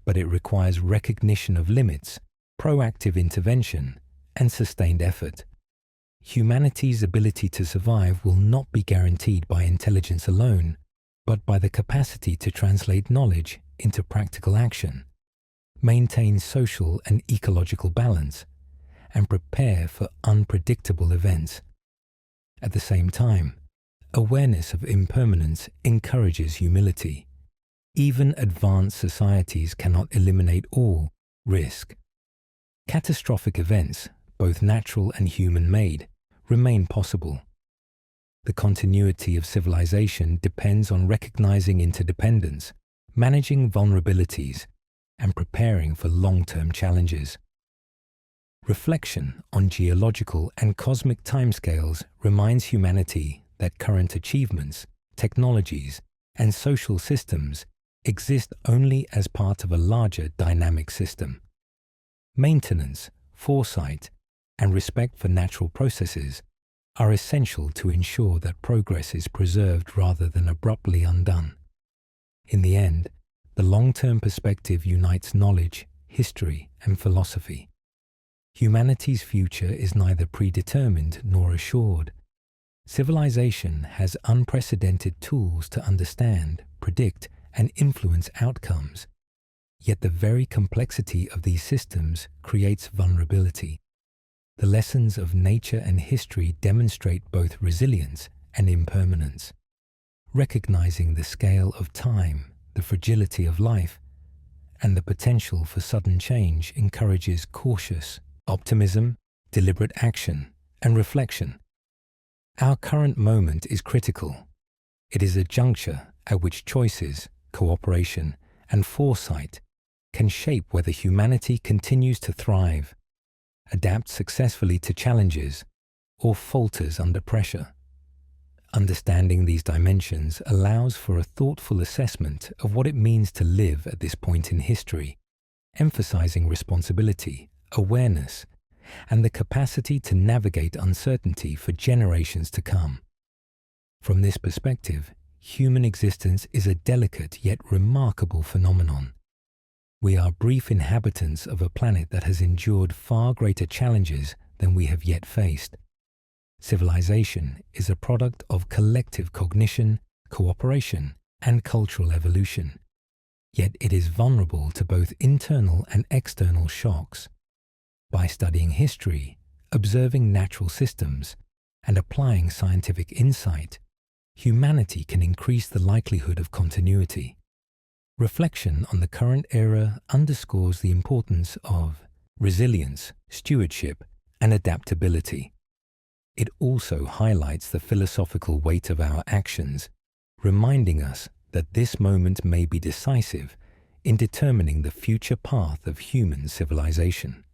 S1: but it requires recognition of limits, proactive intervention, and sustained effort. Humanity's ability to survive will not be guaranteed by intelligence alone, but by the capacity to translate knowledge into practical action, maintain social and ecological balance, and prepare for unpredictable events. At the same time, awareness of impermanence encourages humility. Even advanced societies cannot eliminate all risk. Catastrophic events, both natural and human-made, remain possible. The continuity of civilization depends on recognizing interdependence, managing vulnerabilities, and preparing for long-term challenges. Reflection on geological and cosmic timescales reminds humanity that current achievements, technologies, and social systems exist only as part of a larger dynamic system. Maintenance, foresight, and respect for natural processes are essential to ensure that progress is preserved rather than abruptly undone. In the end, the long-term perspective unites knowledge, history, and philosophy. Humanity's future is neither predetermined nor assured. Civilization has unprecedented tools to understand, predict, and influence outcomes. Yet the very complexity of these systems creates vulnerability. The lessons of nature and history demonstrate both resilience and impermanence. Recognizing the scale of time, the fragility of life, and the potential for sudden change encourages cautious optimism, deliberate action, and reflection. Our current moment is critical. It is a juncture at which choices, cooperation, and foresight can shape whether humanity continues to thrive, adapt successfully to challenges, or falters under pressure. Understanding these dimensions allows for a thoughtful assessment of what it means to live at this point in history, emphasizing responsibility, awareness, and the capacity to navigate uncertainty for generations to come. From this perspective, human existence is a delicate yet remarkable phenomenon. We are brief inhabitants of a planet that has endured far greater challenges than we have yet faced. Civilization is a product of collective cognition, cooperation, and cultural evolution. Yet it is vulnerable to both internal and external shocks. By studying history, observing natural systems, and applying scientific insight, humanity can increase the likelihood of continuity. Reflection on the current era underscores the importance of resilience, stewardship, and adaptability. It also highlights the philosophical weight of our actions, reminding us that this moment may be decisive in determining the future path of human civilization.